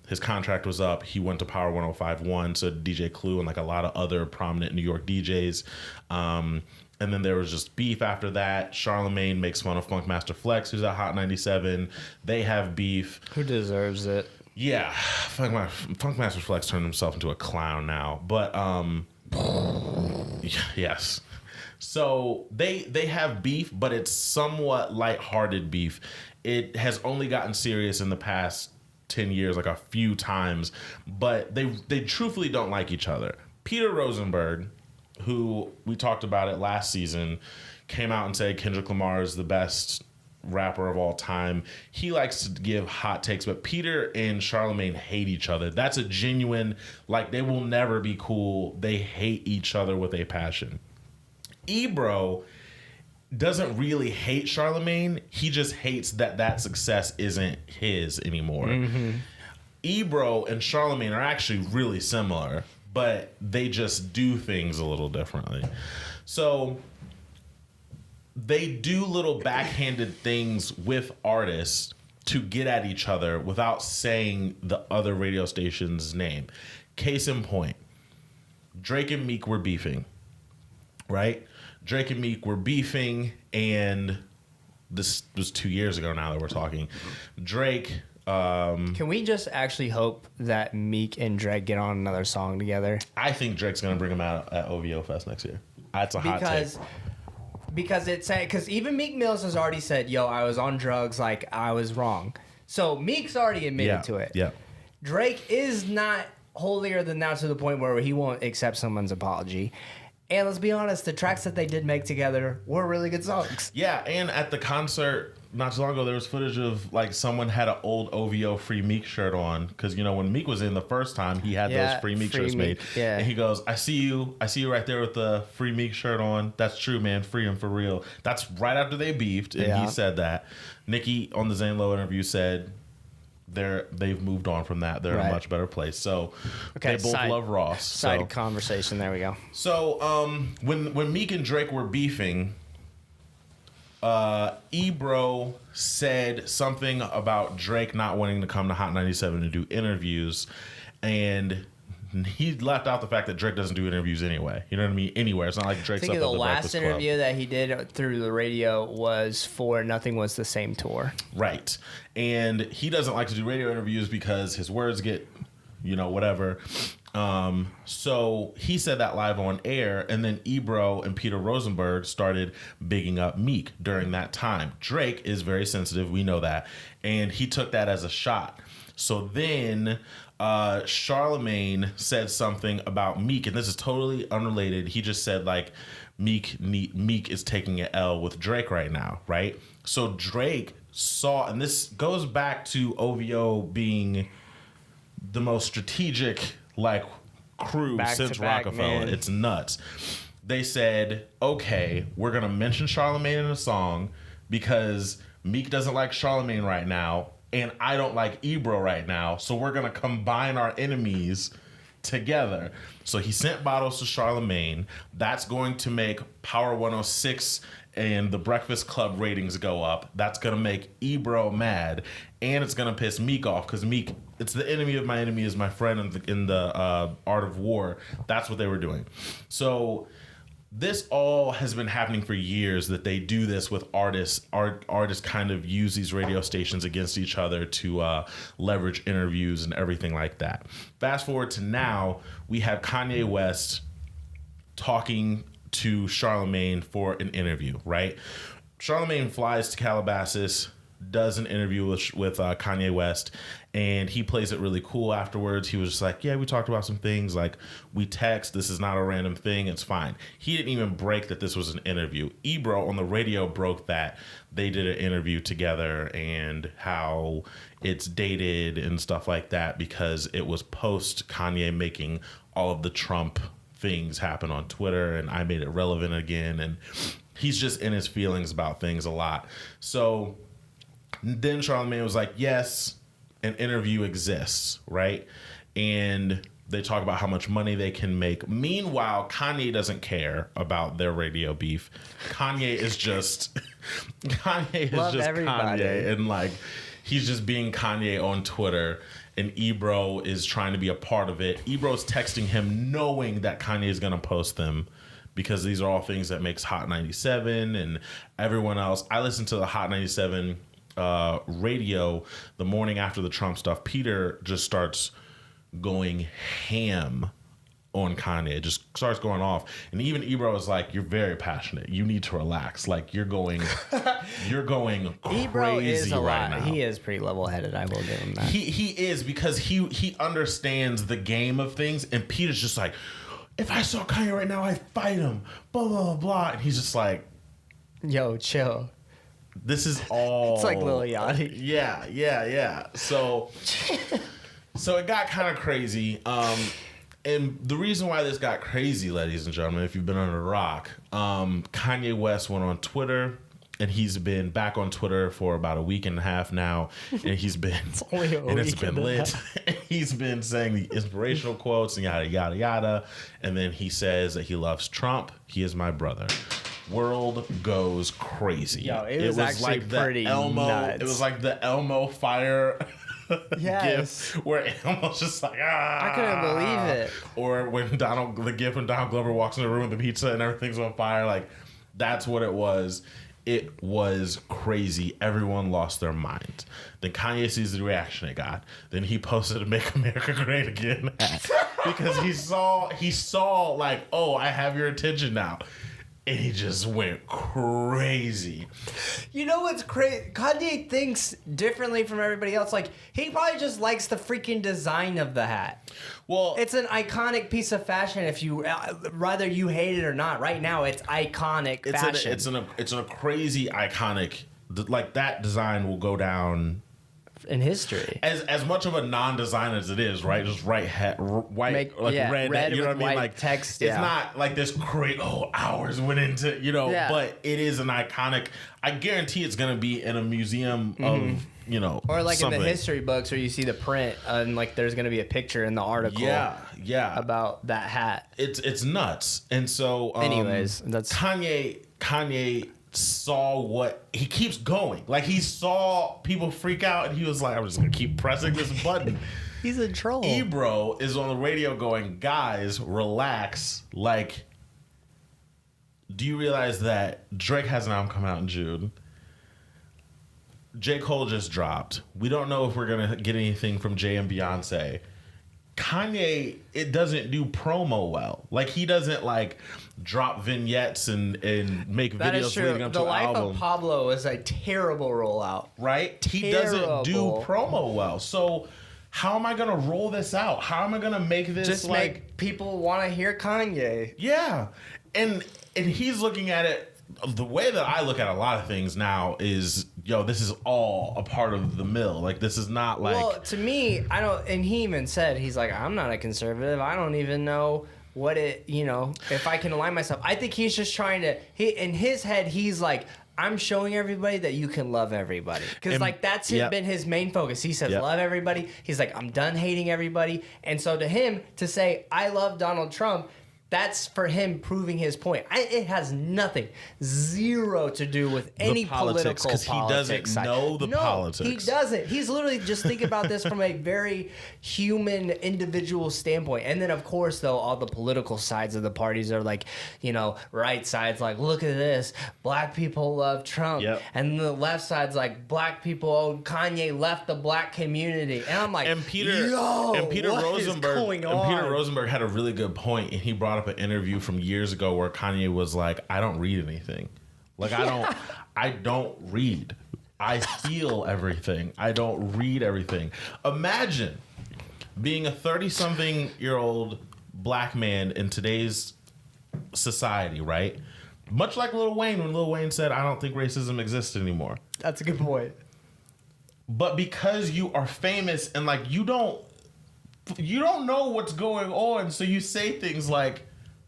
His contract was up. He went to Power 105.1, so DJ Clue and like a lot of other prominent New York DJs. And then there was just beef after that. Charlemagne makes fun of Funkmaster Flex, who's at Hot 97. They have beef. Who deserves it? Yeah, Funkmaster Flex turned himself into a clown now. But yes. So they have beef, but it's somewhat lighthearted beef. It has only gotten serious in the past 10 years, like a few times, but they truthfully don't like each other. Peter Rosenberg, who we talked about it last season, came out and said Kendrick Lamar is the best rapper of all time. He likes to give hot takes, but Peter and Charlemagne hate each other. That's a genuine, like, they will never be cool. They hate each other with a passion. Ebro doesn't really hate Charlemagne. He just hates that success isn't his anymore. Ebro and Charlemagne are actually really similar, but they just do things a little differently. So they do little backhanded things with artists to get at each other without saying the other radio station's name. Case in point, Drake and Meek were beefing, right? Drake and Meek were beefing, and this was 2 years ago now that we're talking. Drake... Can we just actually hope that Meek and Drake get on another song together? I think Drake's going to bring him out at OVO Fest next year. That's a hot take. Because even Meek Mills has already said, yo, I was on drugs, like, I was wrong. So Meek's already admitted to it. Yeah. Drake is not holier than thou to the point where he won't accept someone's apology. And let's be honest, the tracks that they did make together were really good songs. Yeah, and at the concert not too long ago, there was footage of like someone had an old OVO Free Meek shirt on, because you know when Meek was in the first time, he had those Free Meek shirts made. Yeah. And he goes, I see you right there with the Free Meek shirt on. That's true, man. Free him for real. That's right after they beefed, and he said that. Nicki on the Zane Lowe interview said they've moved on from that. They're in a much better place. So they both love Ross. Side conversation. There we go. So when Meek and Drake were beefing, Ebro said something about Drake not wanting to come to Hot 97 to do interviews, and he left out the fact that Drake doesn't do interviews anyway. You know what I mean? Anywhere. It's not like Drake's up at the Breakfast Club. The last interview that he did through the radio was for Nothing Was the Same tour. Right. And he doesn't like to do radio interviews because his words get, whatever. So he said that live on air, and then Ebro and Peter Rosenberg started bigging up Meek during that time. Drake is very sensitive. We know that. And he took that as a shot. So then Charlemagne said something about Meek, and this is totally unrelated. He just said like Meek is taking an L with Drake right now, right? So Drake saw, and this goes back to OVO being the most strategic like crew since Rockefeller. Man. It's nuts. They said, okay, we're gonna mention Charlemagne in a song because Meek doesn't like Charlemagne right now, and I don't like Ebro right now, so we're going to combine our enemies together. So he sent bottles to Charlemagne. That's going to make Power 106 and the Breakfast Club ratings go up. That's going to make Ebro mad, and it's going to piss Meek off, because Meek, it's the enemy of my enemy is my friend in the Art of War. That's what they were doing. So this all has been happening for years, that they do this with artists. Artists kind of use these radio stations against each other to leverage interviews and everything like that. Fast forward to now, we have Kanye West talking to Charlemagne for an interview, right? Charlemagne flies to Calabasas, does an interview with Kanye West, and he plays it really cool afterwards. He was just like, yeah, we talked about some things, like we text, this is not a random thing, it's fine. He didn't even break that this was an interview. Ebro on the radio broke that they did an interview together and how it's dated and stuff like that because it was post Kanye making all of the Trump things happen on Twitter, and I made it relevant again, and he's just in his feelings about things a lot. So then Charlemagne was like, yes, an interview exists, right? And they talk about how much money they can make. Meanwhile, Kanye doesn't care about their radio beef. Kanye is just everybody. Kanye, and like he's just being Kanye on Twitter. And Ebro is trying to be a part of it. Ebro's texting him knowing that Kanye is going to post them because these are all things that makes Hot 97 and everyone else. I listened to the Hot 97 radio the morning after the Trump stuff. Peter just starts going ham on Kanye. It just starts going off. And even Ebro is like, you're very passionate. You need to relax. Like you're going crazy Ebro is a right lot. now. He is pretty level-headed. I will give him that. He is, because he understands the game of things, and Peter's just like, if I saw Kanye right now, I'd fight him. Blah blah blah. And he's just like, yo, chill. this is all. It's like Lil Yachty. Yeah. So it got kind of crazy. And the reason why this got crazy, ladies and gentlemen, if you've been under a rock, Kanye West went on Twitter, and he's been back on Twitter for about a week and a half now, and he's been it's been lit. He's been saying the inspirational quotes and yada yada yada, and then he says that he loves Trump. He is my brother. World goes crazy. Yo, it was actually like pretty nuts. It was like the Elmo fire. Yes. GIF where Elmo's just like, I couldn't believe it. Or when the GIF when Donald Glover walks in the room with the pizza and everything's on fire, like that's what it was. It was crazy. Everyone lost their minds. Then Kanye sees the reaction it got. Then he posted a "Make America Great Again" because he saw like, oh, I have your attention now. And he just went crazy. You know what's crazy? Kanye thinks differently from everybody else. Like, he probably just likes the freaking design of the hat. Well, It's an iconic piece of fashion if you, whether you hate it or not. Right now, it's iconic fashion. It's a crazy iconic, like that design will go down in history. As much of a non-design as it is, right? Just white, red, you know what I mean? Like text. It's not like this great. Hours went into but it is an iconic. I guarantee it's gonna be in a museum of or like something. in the history books where you see the print and like there's gonna be a picture in the article. Yeah, about that hat. It's nuts. And so, anyways, that's Kanye saw what he keeps going. Like he saw people freak out, and he was like, "I'm just gonna keep pressing this button." He's a troll. Ebro is on the radio going, "Guys, relax. Like, do you realize that Drake has an album coming out in June? J. Cole just dropped. We don't know if we're gonna get anything from Jay and Beyonce." Kanye, it doesn't do promo well. Like he doesn't like drop vignettes and make that videos is true. leading up the to an Life album. of Pablo is a terrible rollout. Right? He doesn't do promo well. So how am I gonna roll this out? How am I gonna make this just like make people want to hear Kanye? Yeah. And he's looking at it. The way that I look at a lot of things now is, this is all a part of the mill. Like, this is not like... Well, to me, I don't... And he even said, he's like, I'm not a conservative. I don't even know what it... if I can align myself. I think he's just trying to... In his head, he's like, I'm showing everybody that you can love everybody. Because, that's been his main focus. He says, love everybody. He's like, I'm done hating everybody. And so to him, to say, I love Donald Trump... That's for him proving his point. It has nothing, zero to do with any politics, because he doesn't know the politics. He doesn't. He's literally just thinking about this from a very human, individual standpoint. And then, of course, though, all the political sides of the parties are like, right side's like, look at this, black people love Trump, and the left side's like, black people, Kanye left the black community, and I'm like, Peter Rosenberg had a really good point, and he brought up an interview from years ago where Kanye was like, I don't read anything. Like I don't read. I feel everything. I don't read everything. Imagine being a 30-something-year-old black man in today's society, right? Much like Lil Wayne, when Lil Wayne said, I don't think racism exists anymore. That's a good point. But because you are famous and like you don't know what's going on, so you say things like,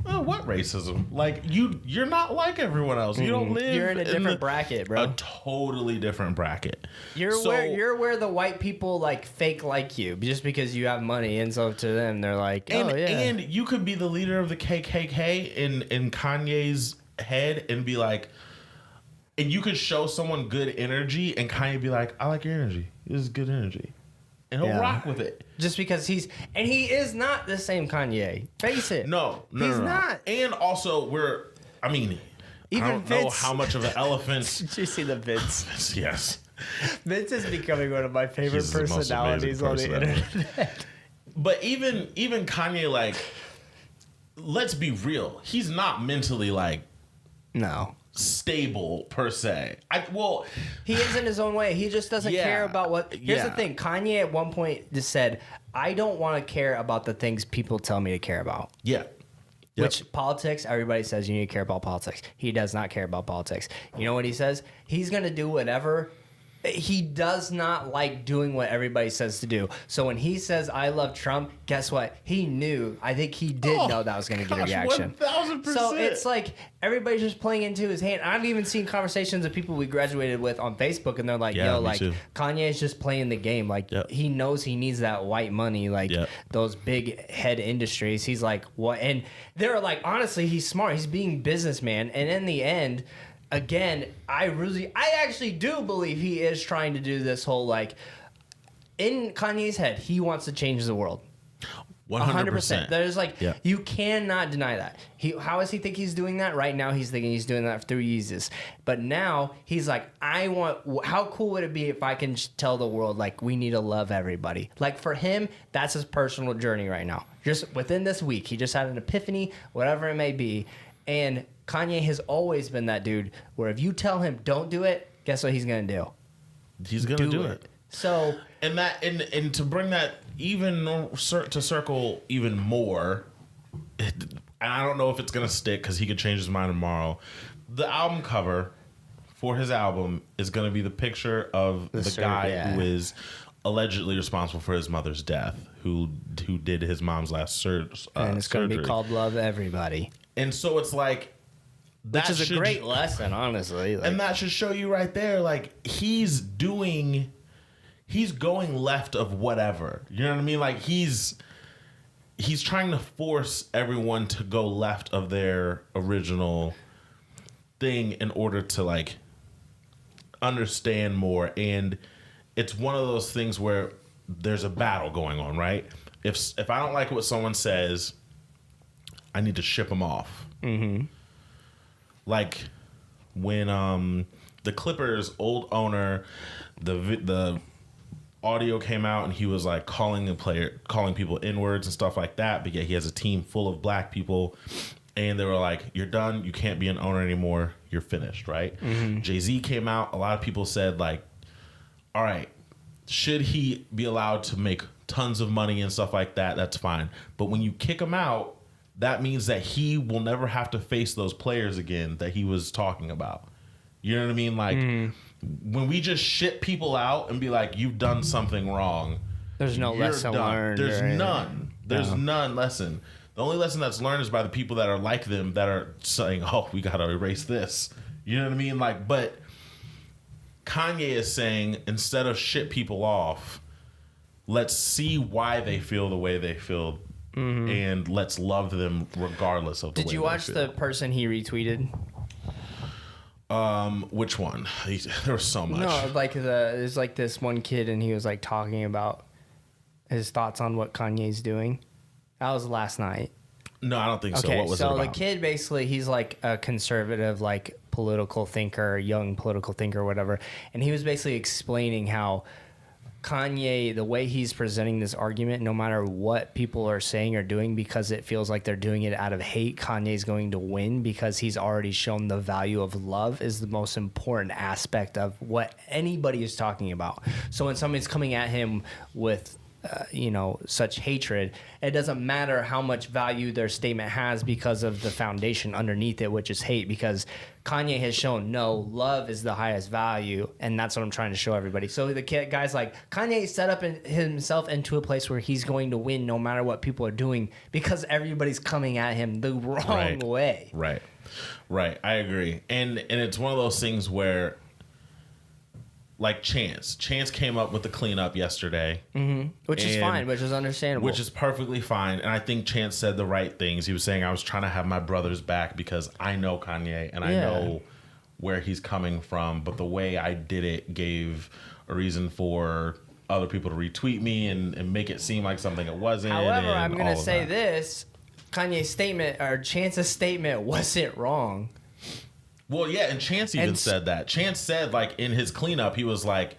oh, what racism? Like you're not like everyone else. You don't live. You're in a different bracket, bro. A totally different bracket. You're where the white people like fake like you just because you have money, and so to them they're like, oh yeah. And you could be the leader of the KKK in Kanye's head and be like, and you could show someone good energy, and Kanye be like, I like your energy. This is good energy. And he'll rock with it. Just because he is not the same Kanye. Face it. No. He's not. And also, I don't know how much of an elephant. Did you see the Vince? Yes. Vince is becoming one of my favorite He's the most personalities on the amazing person internet. But even Kanye, like, let's be real. He's not mentally, like, No. stable per se. He is in his own way. He just doesn't care about what. Here's the thing. Kanye at one point just said, I don't want to care about the things people tell me to care about. Yeah. Which politics, everybody says you need to care about politics. He does not care about politics. You know what he says? He's going to do whatever. He does not like doing what everybody says to do. So when he says, I love Trump, guess what? He knew. I think he did know that was going to get a reaction. 1,000%. So it's like everybody's just playing into his hand. I've even seen conversations of people we graduated with on Facebook, and they're like, yo, like, Kanye's just playing the game. Like, he knows he needs that white money, like those big head industries. He's like, what? And they're like, honestly, he's smart. He's being businessman. And in the end, again, I actually do believe he is trying to do this whole, like, in Kanye's head, he wants to change the world. 100%. There's like, you cannot deny that. How does he think he's doing that? Right now, he's thinking he's doing that through Yeezus. But now, he's like, how cool would it be if I can tell the world, like, we need to love everybody? Like, for him, that's his personal journey right now. Just within this week, he just had an epiphany, whatever it may be. And Kanye has always been that dude where if you tell him don't do it, guess what he's gonna do? He's gonna do it. So and to bring that even to circle even more, and I don't know if it's gonna stick because he could change his mind tomorrow. The album cover for his album is gonna be the picture of the guy who is allegedly responsible for his mother's death, who did his mom's last surgery. And it's gonna be called Love Everybody. And so it's like, which is a great lesson, honestly. Like, and that should show you right there, like, he's going left of whatever. You know what I mean? Like, he's trying to force everyone to go left of their original thing in order to, like, understand more. And it's one of those things where there's a battle going on, right? If I don't like what someone says, I need to ship them off. Mm-hmm. Like when the Clippers' old owner, the audio came out and he was like calling people N-words and stuff like that. But yet he has a team full of black people, and they were like, "You're done. You can't be an owner anymore. You're finished." Right? Mm-hmm. Jay-Z came out. A lot of people said like, "All right, should he be allowed to make tons of money and stuff like that? That's fine. But when you kick him out, that means that he will never have to face those players again that he was talking about." You know what I mean? Like, when we just shit people out and be like, you've done something wrong, there's no lesson learned. There's none. There's none lesson. The only lesson that's learned is by the people that are like them, that are saying, oh, we got to erase this. You know what I mean? Like, but Kanye is saying, instead of shit people off, let's see why they feel the way they feel. Mm-hmm. And let's love them regardless of the way they feel. Did you watch the person he retweeted? Which one? There was so much. No, like there's like this one kid, and he was like talking about his thoughts on what Kanye's doing. That was last night. No, I don't think so. What was it about? So the kid, basically, he's like a conservative, like political thinker, young political thinker, whatever. And he was basically explaining how Kanye, the way he's presenting this argument, no matter what people are saying or doing, because it feels like they're doing it out of hate, Kanye's going to win because he's already shown the value of love is the most important aspect of what anybody is talking about. So when somebody's coming at him with such hatred, it doesn't matter how much value their statement has because of the foundation underneath it, which is hate, because Kanye has shown love is the highest value, and that's what I'm trying to show everybody. So the guy's like, Kanye set up himself into a place where he's going to win no matter what people are doing because everybody's coming at him the wrong way. Right. I agree. And it's one of those things where, like Chance came up with the cleanup yesterday. Which is fine, which is understandable. Which is perfectly fine. And I think Chance said the right things. He was saying, I was trying to have my brother's back because I know Kanye and I know where he's coming from. But the way I did it gave a reason for other people to retweet me and make it seem like something it wasn't. However, I'm going to say this. Kanye's statement, or Chance's statement, wasn't wrong. Well, yeah, and Chance even said that. Chance said, like, in his cleanup, he was like,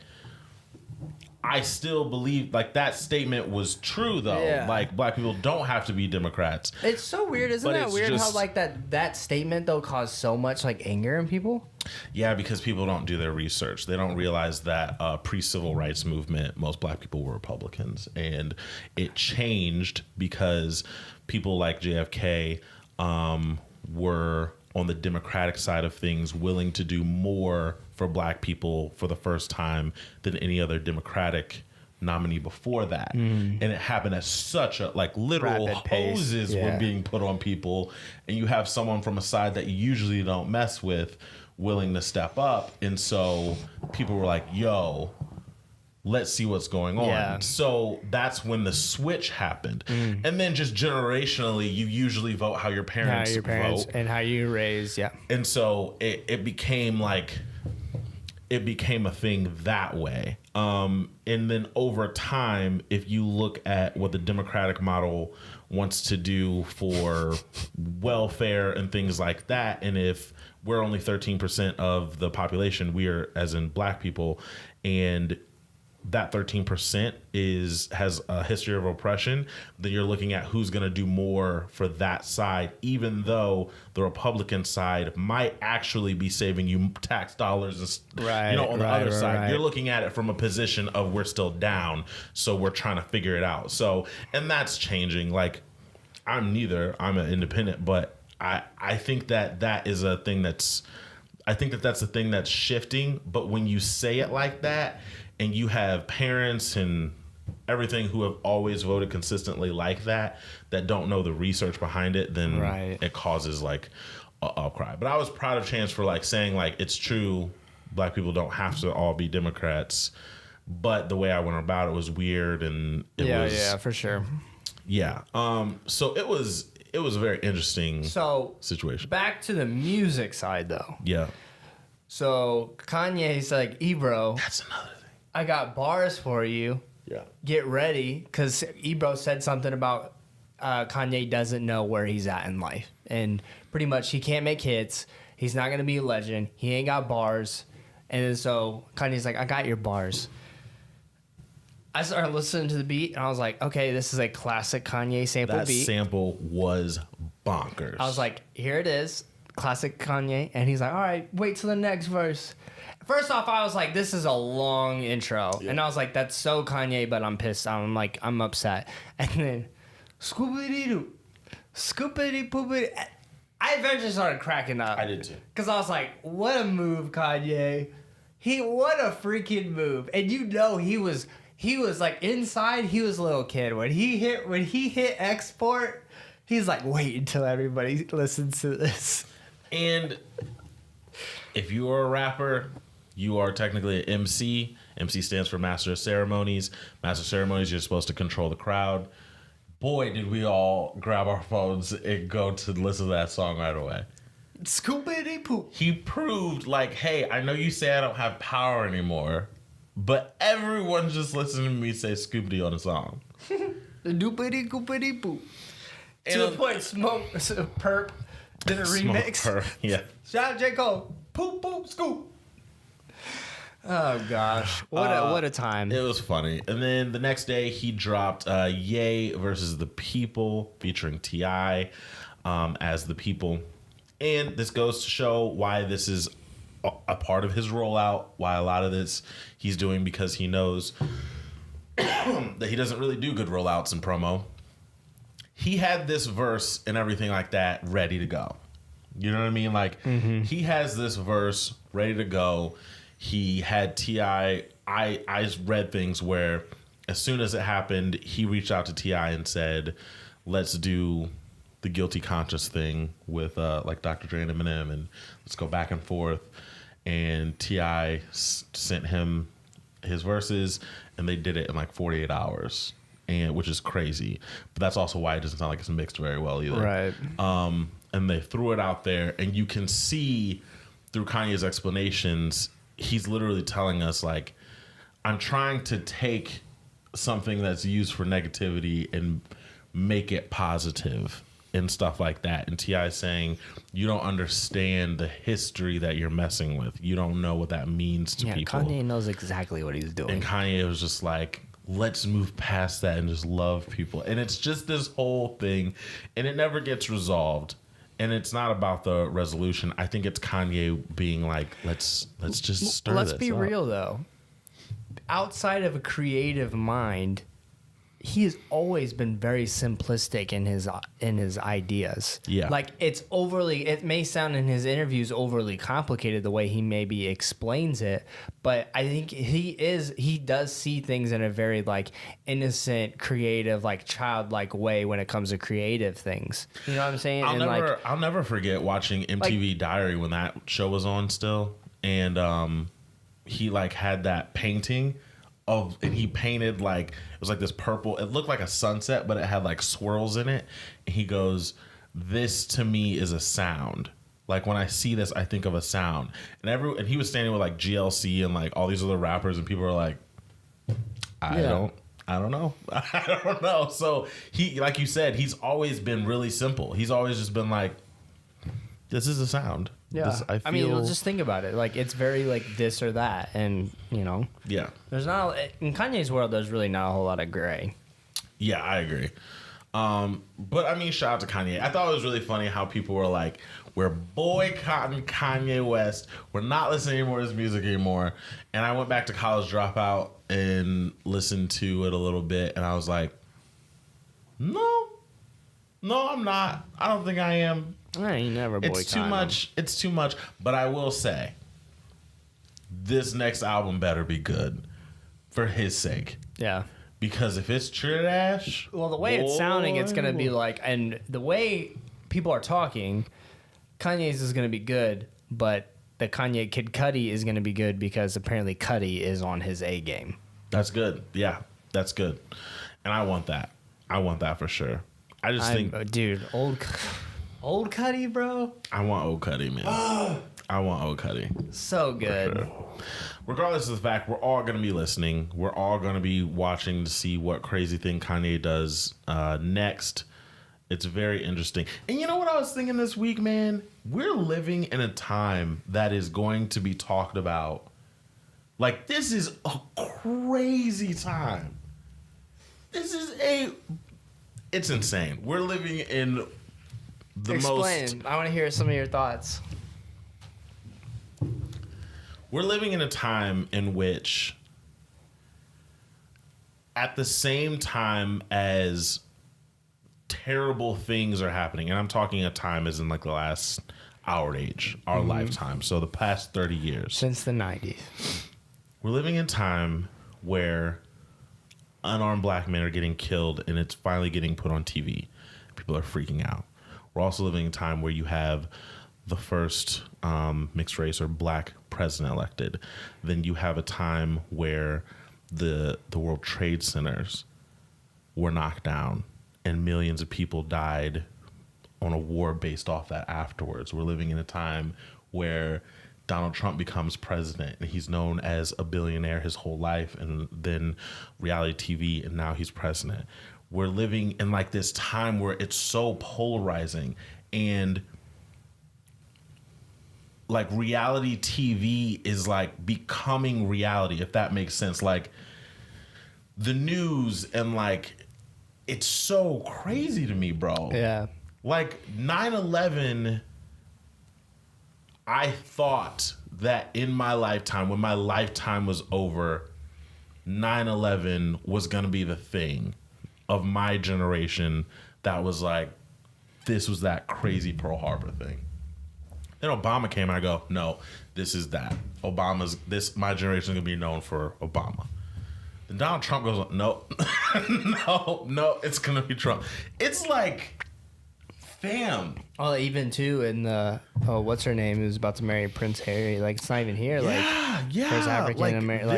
I still believe, like, that statement was true, though. Yeah. Like, black people don't have to be Democrats. It's so weird. Isn't that weird how, like, that statement, though, caused so much, like, anger in people? Yeah, because people don't do their research. They don't realize that pre-civil rights movement, most black people were Republicans. And it changed because people like JFK were on the Democratic side of things, willing to do more for black people for the first time than any other Democratic nominee before that. And it happened at such a, like, literal hoses were being put on people. And you have someone from a side that you usually don't mess with willing to step up. And so people were like, yo, let's see what's going on. Yeah. So that's when the switch happened. And then just generationally, you usually vote how your parents, vote. And how you raise, And so it became like, it became a thing that way. And then over time, if you look at what the Democratic model wants to do for welfare and things like that, and if we're only 13% of the population, we are, as in black people, and that 13% has a history of oppression, then you're looking at who's going to do more for that side, even though the Republican side might actually be saving you tax dollars, on the other side. You're looking at it from a position of we're still down, so we're trying to figure it out. So, and that's changing. Like, I'm an independent, but I think that is a thing that's a thing that's shifting. But when you say it like that, and you have parents and everything who have always voted consistently like that don't know the research behind it, then it causes, like, an outcry. But I was proud of Chance for, like, saying, like, it's true, black people don't have to all be Democrats, but the way I went about it was weird, and it was... Yeah, for sure. Yeah. So it was a very interesting situation. Back to the music side, though. Yeah. So Kanye's like, Ebro, that's another thing. I got bars for you. Yeah. Get ready, because Ebro said something about Kanye doesn't know where he's at in life. And pretty much he can't make hits. He's not going to be a legend. He ain't got bars. And then so Kanye's like, I got your bars. I started listening to the beat, and I was like, okay, this is a classic Kanye sample beat. That sample was bonkers. I was like, here it is, classic Kanye. And he's like, all right, wait till the next verse. First off, I was like, this is a long intro. Yeah. And I was like, that's so Kanye, but I'm pissed. I'm like, I'm upset. And then, scoopity-doo, scoopity-poopity. I eventually started cracking up. I did too. Because I was like, what a move, Kanye. What a freaking move. And you know he was like, inside, he was a little kid. When he hit export, he's like, wait until everybody listens to this. And if you are a rapper, you are technically an MC. MC stands for Master of Ceremonies. Master of Ceremonies, you're supposed to control the crowd. Boy, did we all grab our phones and go to listen to that song right away. Scoopity poop. He proved, like, hey, I know you say I don't have power anymore, but everyone's just listening to me say Scoopity on a song. Doopity goopity poop. To the point, Perp did a remix. Yeah. Shout out J. Cole. Poop, poop, scoop. Oh gosh, what a time! It was funny. And then the next day he dropped Ye versus the People featuring T.I. As the People. And this goes to show why this is a part of his rollout, why a lot of this he's doing, because he knows that he doesn't really do good rollouts in promo. He had this verse and everything like that ready to go. You know what I mean? Like, he has this verse ready to go. He had T.I. I read things where as soon as it happened, he reached out to T.I. and said, let's do the guilty conscious thing with like Dr. Dre and Eminem, and let's go back and forth. And T.I. sent him his verses, and they did it in like 48 hours, and which is crazy. But that's also why it doesn't sound like it's mixed very well either. Right. And they threw it out there, and you can see through Kanye's explanations, he's literally telling us, like, I'm trying to take something that's used for negativity and make it positive and stuff like that. And T.I. is saying, you don't understand the history that you're messing with. You don't know what that means to people. Kanye knows exactly what he's doing. And Kanye was just like, let's move past that and just love people. And it's just this whole thing, and it never gets resolved. And it's not about the resolution. I think it's Kanye being like, let's just stir this up. Let's be real, though. Outside of a creative mind, he has always been very simplistic in his ideas. Yeah. Like, it may sound in his interviews overly complicated the way he maybe explains it, but I think he does see things in a very, like, innocent, creative, like, childlike way when it comes to creative things. You know what I'm saying? I'll never forget watching MTV Diary when that show was on still, and he like had that painting and he painted like, it was like this purple, it looked like a sunset, but it had like swirls in it. And he goes, this to me is a sound. Like, when I see this, I think of a sound. And he was standing with like GLC and like all these other rappers, and people are like, I don't know. I don't know. So he, like you said, he's always been really simple. He's always just been like, this is a sound. Yeah. I mean, just think about it. Like, it's very like this or that. And, you know. Yeah. There's not, in Kanye's world, there's really not a whole lot of gray. Yeah, I agree. But I mean, shout out to Kanye. I thought it was really funny how people were like, we're boycotting Kanye West. We're not listening anymore to his music anymore. And I went back to College Dropout and listened to it a little bit. And I was like, no, I'm not. I don't think I am. I ain't never boycotting. It's too much. It's too much. But I will say, this next album better be good for his sake. Yeah. Because if it's trash, well, the way it's sounding, it's gonna be like, and the way people are talking, Kanye's is gonna be good, but the Kanye Kid Cudi is gonna be good because apparently Cudi is on his A game. That's good. Yeah, that's good, and I want that. I want that for sure. I just think, dude, old Cudi, bro. I want old Cudi, man. I want old Cudi. So good. Sure. Regardless of the fact, we're all going to be listening. We're all going to be watching to see what crazy thing Kanye does next. It's very interesting. And you know what I was thinking this week, man? We're living in a time that is going to be talked about. Like, this is a crazy time. It's insane. We're living in the Explain. I want to hear some of your thoughts. We're living in a time in which, at the same time as terrible things are happening, and I'm talking a time as in like the last our age, our lifetime, so the past 30 years. Since the 90s. We're living in a time where unarmed black men are getting killed, and it's finally getting put on TV. People are freaking out. We're also living in a time where you have the first mixed race or black president elected. Then you have a time where the World Trade Centers were knocked down and millions of people died on a war based off that afterwards. We're living in a time where Donald Trump becomes president and he's known as a billionaire his whole life, and then reality TV, and now he's president. We're living in like this time where it's so polarizing, and like reality TV is like becoming reality, if that makes sense. Like the news and like it's so crazy to me, bro. Yeah. Like 9/11, I thought that in my lifetime, when my lifetime was over, 9/11 was going to be the thing of my generation that was like, this was that crazy Pearl Harbor thing. Then Obama came and I go, no, this is that. My generation is going to be known for Obama. Then Donald Trump goes, no, no, it's going to be Trump. It's like, fam. Oh, even too in the what's her name who's about to marry Prince Harry? Like it's not even here. Yeah. There's African Like American.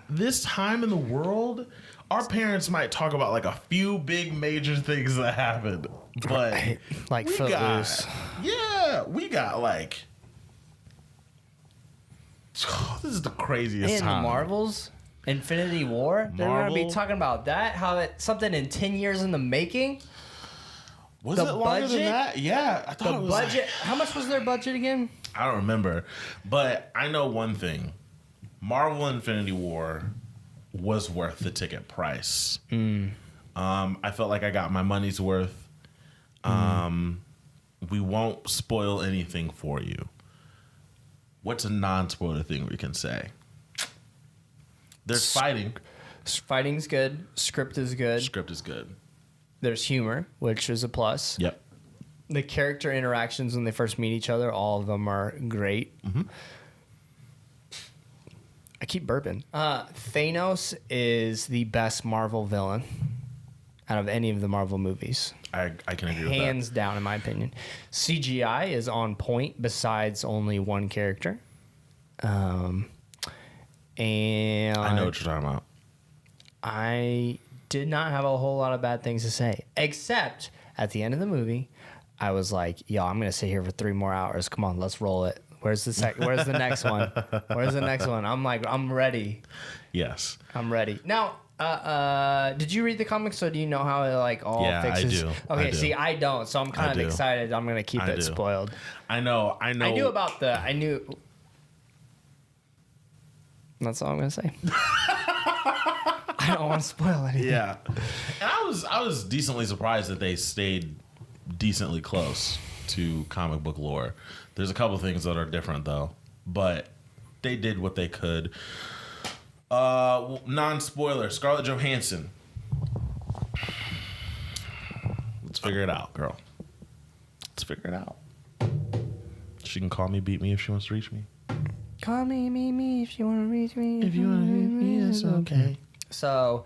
this time in the world, our parents might talk about like a few big major things that happened, but like we Footloose. we got like this is the craziest And time. the Marvels, Infinity War. They're gonna be talking about that. How it's something in 10 years in the making. Was the it longer budget? than that? Yeah, I thought The it was budget. How much was their budget again? I don't remember, but I know one thing: Marvel Infinity War was worth the ticket price. I felt like I got my money's worth. We won't spoil anything for you. What's a non-spoiler thing we can say? There's fighting. Fighting's good. Script is good. Script is good. There's humor, which is a plus. Yep. The character interactions when they first meet each other, all of them are great. I keep burping. Thanos is the best Marvel villain out of any of the Marvel movies. I can agree with that. Hands down, in my opinion. CGI is on point besides only one character. And I know what you're talking about. I did not have a whole lot of bad things to say, except at the end of the movie, I was like, yo, I'm going to sit here for 3 more hours. Come on, let's roll it. Where's the next one? Where's the next one? I'm like, I'm ready. Yes. I'm ready. Now, did you read the comics, so do you know how it like all fixes? I do. Okay, I do. see, I don't, so I'm kind of excited. I'm going to keep it spoiled. I know. I knew. That's all I'm going to say. I don't want to spoil anything. Yeah. And I was decently surprised that they stayed decently close to comic book lore. There's a couple things that are different though, but they did what they could. Non-spoiler, Scarlett Johansson. Let's figure it out, girl. Let's figure it out. She can call me, beat me if she wants to reach me. Call me, meet me if you want to reach me. If you want to reach me, it's okay. So,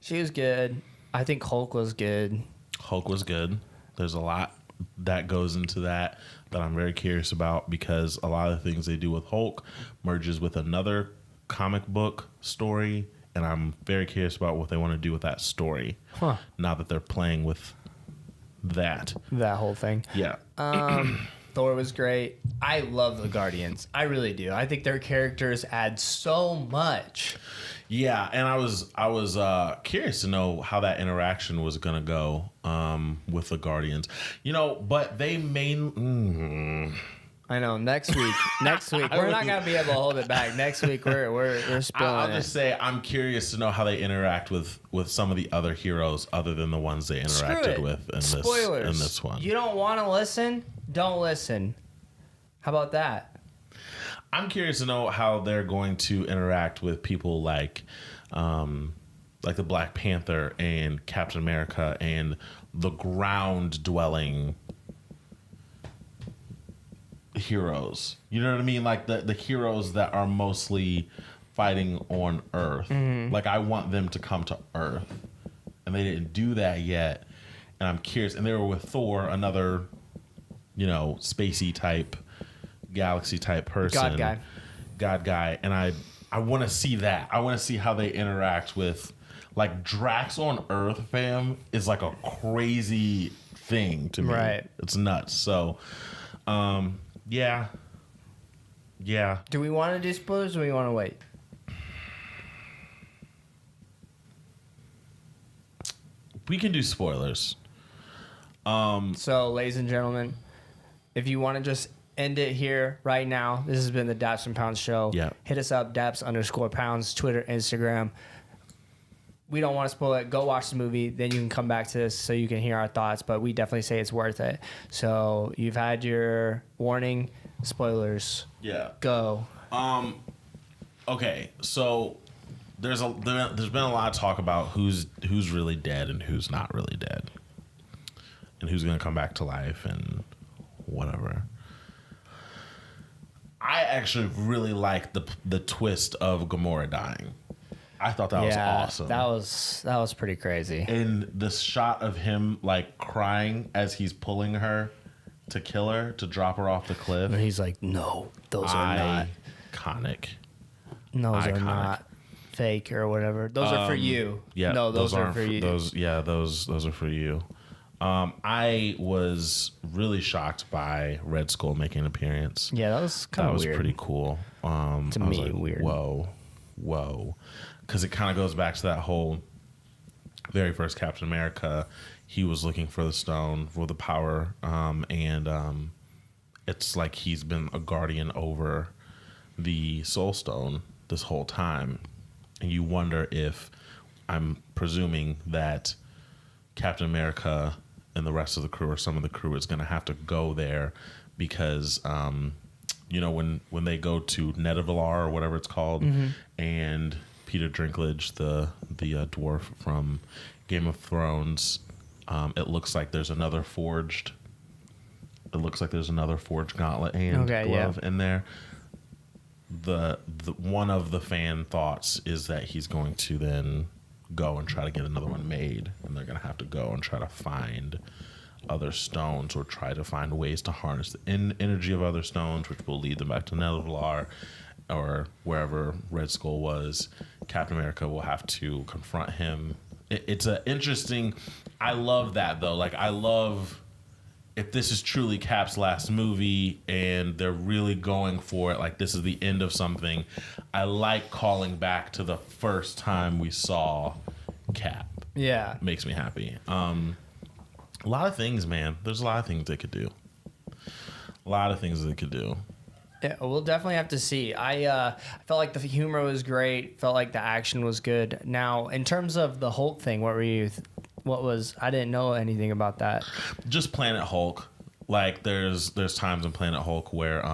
she was good. I think Hulk was good. Hulk was good. There's a lot that goes into that I'm very curious about, because a lot of the things they do with Hulk merges with another comic book story, and I'm very curious about what they want to do with that story. Now that they're playing with that whole thing. Yeah. Thor was great. I love the Guardians. I really do. I think their characters add so much. Yeah, and I was curious to know how that interaction was gonna go with the Guardians. But they I know. Next week, we're not gonna be able to hold it back. Next week, we're spilling I'll just say I'm curious to know how they interact with some of the other heroes other than the ones they interacted with in this one. You don't want to listen? Don't listen. How about that? I'm curious to know how they're going to interact with people like the Black Panther and Captain America and the ground-dwelling heroes. You know what I mean? Like the heroes that are mostly fighting on Earth. Like I want them to come to Earth, and they didn't do that yet. And I'm curious. And they were with Thor, another, spacey type, galaxy type person, God guy, and I want to see that. I want to see how they interact with, like, Drax on Earth, fam, is like a crazy thing to me. Right. It's nuts. So, yeah. Do we want to do spoilers or do we want to wait? We can do spoilers. So, ladies and gentlemen, if you want to just end it here right now. This has been the Daps and Pounds show. Yeah. Hit us up, Daps_Pounds, Twitter, Instagram. We don't want to spoil it. Go watch the movie. Then you can come back to this so you can hear our thoughts. But we definitely say it's worth it. So you've had your warning. Spoilers. Yeah. Go. Okay, so there's been a lot of talk about who's really dead and who's not really dead, and who's gonna come back to life and whatever. I actually really liked the twist of Gamora dying. I thought that was awesome. That was pretty crazy. And the shot of him like crying as he's pulling her to kill her, to drop her off the cliff. And he's like, "No, those are not iconic. Those Iconic. are not fake or whatever. Those are for you." Yeah, no, those are aren't for you. Those are for you. I was really shocked by Red Skull making an appearance. Yeah, that was kind of weird. That was pretty cool. To I was me, like, weird. Whoa. Because it kind of goes back to that whole very first Captain America. He was looking for the stone, for the power, and it's like he's been a guardian over the Soul Stone this whole time. And you wonder if, I'm presuming that Captain America and the rest of the crew, or some of the crew, is going to have to go there because, when they go to Nidavellir or whatever it's called, and Peter Dinklage, the dwarf from Game of Thrones, it looks like there's another forged. It looks like there's another forged gauntlet and glove in there. The one of the fan thoughts is that he's going to then go and try to get another one made, and they're going to have to go and try to find other stones, or try to find ways to harness the energy of other stones, which will lead them back to Nidavellir or wherever Red Skull was. Captain America will have to confront him. It's an interesting. I love that though. Like, I love if this is truly Cap's last movie and they're really going for it, like this is the end of something. I like calling back to the first time we saw Cap. Yeah. Makes me happy. A lot of things, man. There's a lot of things they could do. Yeah, we'll definitely have to see. I felt like the humor was great. Felt like the action was good. Now, in terms of the Hulk thing, what were you? I didn't know anything about that. Just Planet Hulk. Like there's times in Planet Hulk where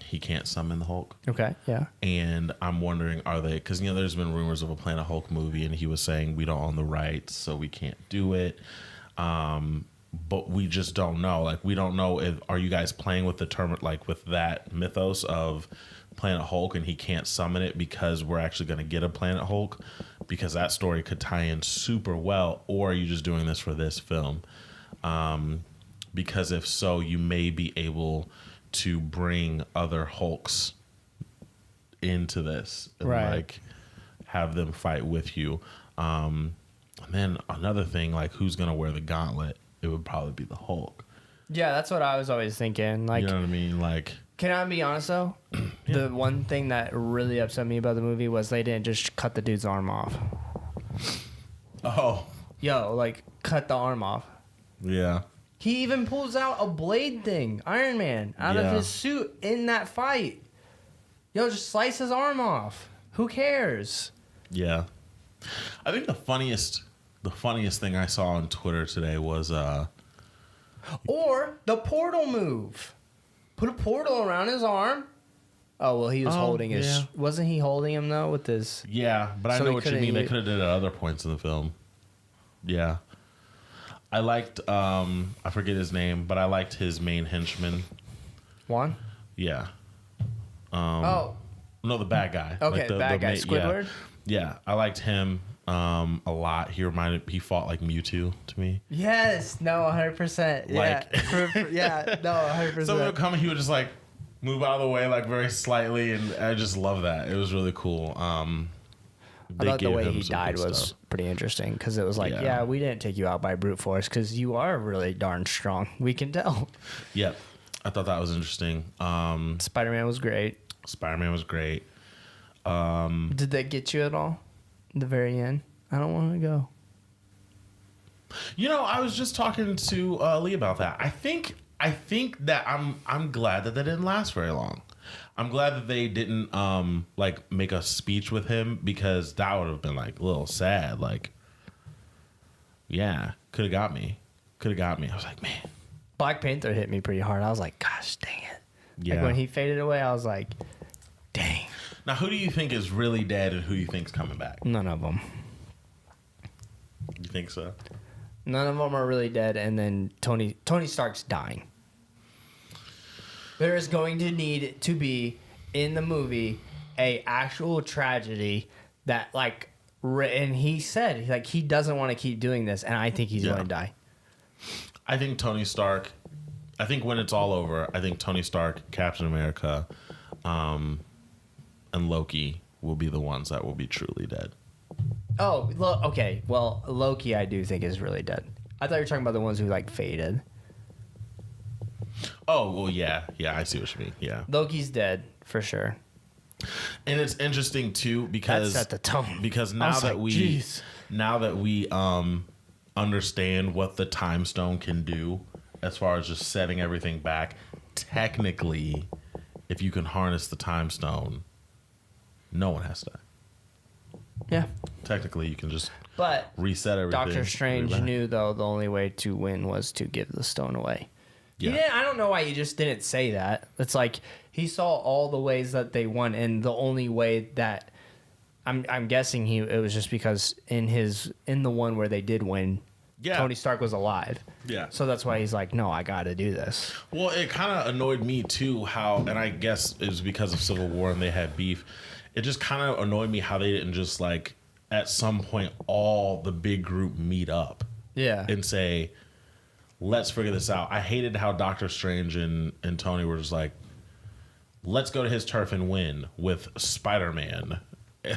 he can't summon the Hulk. Okay, yeah. And I'm wondering, are they? Because there's been rumors of a Planet Hulk movie, and he was saying we don't own the rights, so we can't do it. But we just don't know. Like, we don't know if, are you guys playing with the term, like with that mythos of Planet Hulk and he can't summon it because we're actually going to get a Planet Hulk, because that story could tie in super well, or are you just doing this for this film? Because if so, you may be able to bring other Hulks into this and like have them fight with you. And then another thing, like, who's going to wear the gauntlet? It would probably be the Hulk. Yeah, that's what I was always thinking. Like, you know what I mean? Like, can I be honest though? The one thing that really upset me about the movie was they didn't just cut the dude's arm off. Oh. Yo, like, cut the arm off. Yeah. He even pulls out a blade thing, Iron Man, out of his suit in that fight. Yo, just slice his arm off. Who cares? Yeah. I think the funniest thing I saw on Twitter today was or the portal move. Put a portal around his arm. Oh, well, he was holding his... Wasn't he holding him, though, with his... Yeah, but I know what you mean. They could have did it at other points in the film. Yeah. I liked... I forget his name, but I liked his main henchman. Juan? Yeah. No, the bad guy. Okay, like the bad guy. Squidward? Yeah, I liked him a lot. He fought like Mewtwo to me. Yes. No, 100%. Like, yeah. No, 100%. Someone would come and he would just like move out of the way like very slightly, and I just love that. It was really cool. I thought the way he died was pretty interesting, because it was like, yeah, we didn't take you out by brute force because you are really darn strong. We can tell. Yep. I thought that was interesting. Spider-Man was great. Did that get you at all? The very end? I don't want to go. I was just talking to Lee about that. I think I think that I'm glad that didn't last very long. I'm glad that they didn't like make a speech with him, because that would have been like a little sad. Like, yeah, could have got me. I was like, man. Black Panther hit me pretty hard. I was like, gosh, dang it. Yeah. Like when he faded away, I was like, dang. Now, who do you think is really dead and who you think's coming back? None of them. You think so? None of them are really dead, and then Tony Stark's dying. There is going to need to be in the movie a actual tragedy that like, and he said like he doesn't want to keep doing this, and I think he's going to die. I think Tony Stark. I think when it's all over, I think Tony Stark, Captain America, and Loki will be the ones that will be truly dead. Oh, okay. Well, Loki, I do think is really dead. I thought you were talking about the ones who like faded. Oh, well, yeah, I see what you mean. Yeah, Loki's dead for sure. and it's interesting too because That set the tone. Because I now was that like, we "Jeez." understand what the time stone can do as far as just setting everything back. Technically, if you can harness the time stone, no one has to die. Yeah. Technically, you can just But reset everything. Doctor Strange Reback. knew, though, the only way to win was to give the stone away. Yeah. I don't know why he just didn't say that. It's like he saw all the ways that they won, and the only way that I'm guessing it was just because in the one where they did win, Yeah. Tony Stark was alive. Yeah. So that's why he's like, no, I got to do this. Well, it kind of annoyed me too how, and I guess it was because of Civil War and they had beef. It just kind of annoyed me how they didn't just like at some point all the big group meet up Yeah. and say, let's figure this out. I hated how Doctor Strange and Tony were just like, let's go to his turf and win with Spider-Man.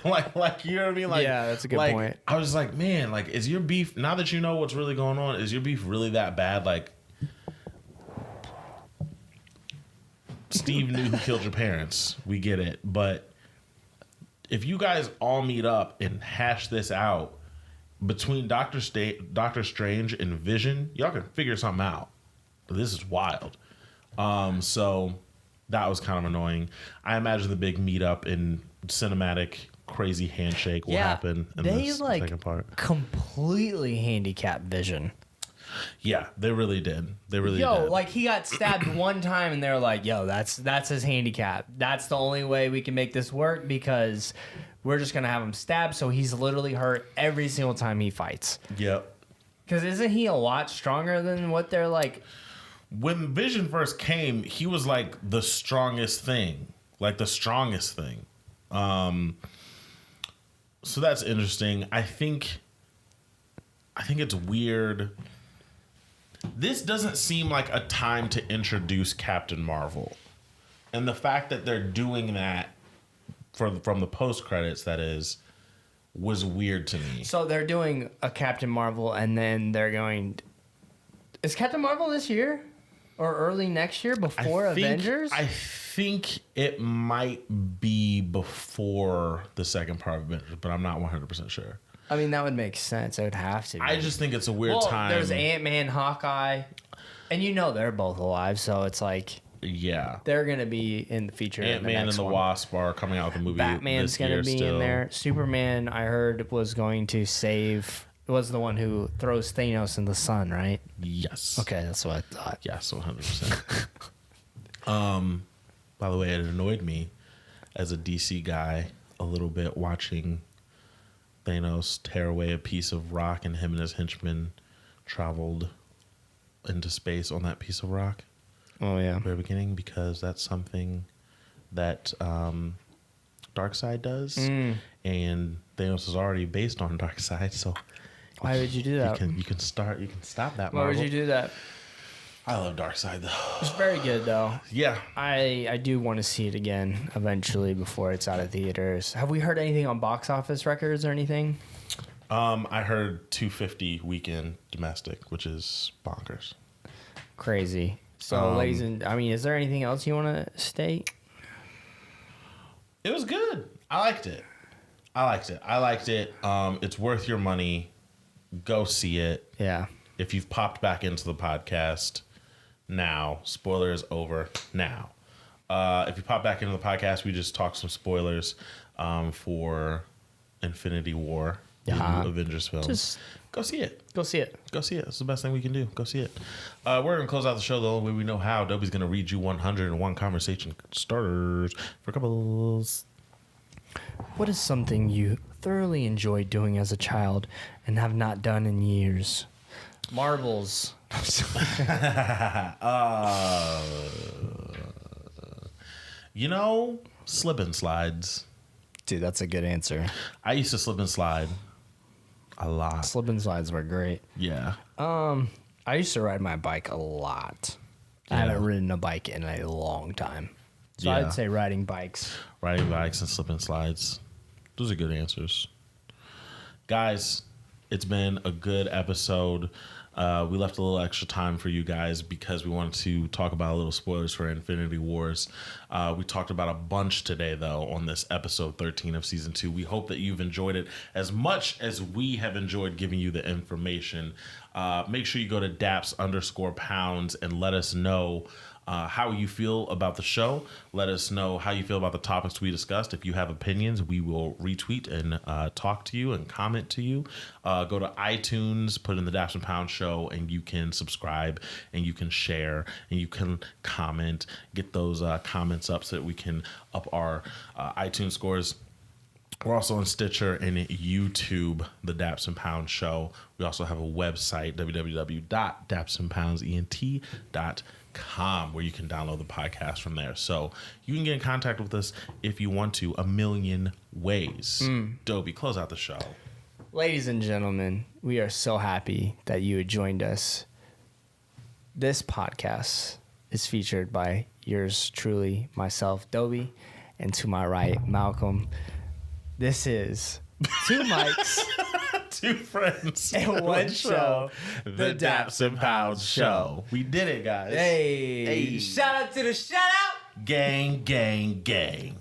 like you know what I mean? Like, Yeah, that's a good like, point. I was like, man, like, is your beef, now that you know what's really going on, is your beef really that bad? Like, Steve knew who killed your parents. We get it. But if you guys all meet up and hash this out between Doctor Strange and Vision, y'all can figure something out. This is wild. So that was kind of annoying. I imagine the big meetup and cinematic crazy handshake will happen in this second part. Completely handicapped Vision. Yeah, they really did. They really did. Like he got stabbed one time, and they're like, "Yo, that's his handicap. That's the only way we can make this work because we're just gonna have him stabbed." So he's literally hurt every single time he fights. Yep. Because isn't he a lot stronger than what they're like? When Vision first came, he was like the strongest thing. Like the strongest thing. So that's interesting. I think it's weird. This doesn't seem like a time to introduce Captain Marvel. And the fact that they're doing that from the post credits, that is, was weird to me. So they're doing a Captain Marvel, and then they're going. Is Captain Marvel this year or early next year before Avengers? I think it might be before the second part of Avengers, but I'm not 100% sure. I mean, that would make sense. It would have to be. I just think it's a weird time. There's Ant-Man, Hawkeye, and they're both alive, so it's like Yeah. they're going to be in the feature. Ant-Man and the Wasp are coming out with a movie Batman's going to be still. in there. Superman, I heard, was going to save. Was the one who throws Thanos in the sun, right? Yes. Okay, that's what I thought. Yes, 100%. By the way, it annoyed me as a DC guy a little bit watching Thanos tear away a piece of rock and him and his henchmen traveled into space on that piece of rock. Oh yeah. At the very beginning, because that's something that Darkseid does, and Thanos is already based on Darkseid, so Why would you do that? you can stop that. Why would Marvel. you do that? I love Darkseid though. It's very good though. Yeah. I do want to see it again eventually before it's out of theaters. Have we heard anything on box office records or anything? I heard 250 weekend domestic, which is bonkers. Crazy. So, ladies and is there anything else you want to state? It was good. I liked it. It's worth your money. Go see it. Yeah. If you've popped back into the podcast, now. Spoilers over now. If you pop back into the podcast, we just talked some spoilers for Infinity War, the new Avengers film. Just go see it. Go see it. Go see it. It's the best thing we can do. Go see it. We're going to close out the show the only way we know how. Dobie's going to read you 101 conversation starters for couples. What is something you thoroughly enjoyed doing as a child and have not done in years? Marbles. Slip and slides. Dude, that's a good answer. I used to slip and slide a lot. Slip and slides were great. Yeah. I used to ride my bike a lot. I haven't ridden a bike in a long time. So I'd say riding bikes. Riding bikes and slip and slides. Those are good answers. Guys, it's been a good episode. We left a little extra time for you guys because we wanted to talk about a little spoilers for Infinity Wars. We talked about a bunch today, though, on this episode 13 of season 2. We hope that you've enjoyed it as much as we have enjoyed giving you the information. Make sure you go to Daps_pounds and let us know how you feel about the show. Let us know how you feel about the topics we discussed. If you have opinions, we will retweet and talk to you and comment to you. Go to iTunes, put in the Daps and Pounds show, and you can subscribe and you can share and you can comment. Get those comments up so that we can up our iTunes scores. We're also on Stitcher and YouTube, the Daps and Pounds show. We also have a website, www.dapsandpoundsent.com, where you can download the podcast from there. So you can get in contact with us if you want to, a million ways. Dobie, close out the show. Ladies and gentlemen, we are so happy that you had joined us. This podcast is featured by yours truly, myself, Dobie, and to my right, Malcolm. This is two mics, two friends, and one show, the Daps and Pounds show. We did it, guys. Hey. Shout out to the shout out. Gang, gang, gang.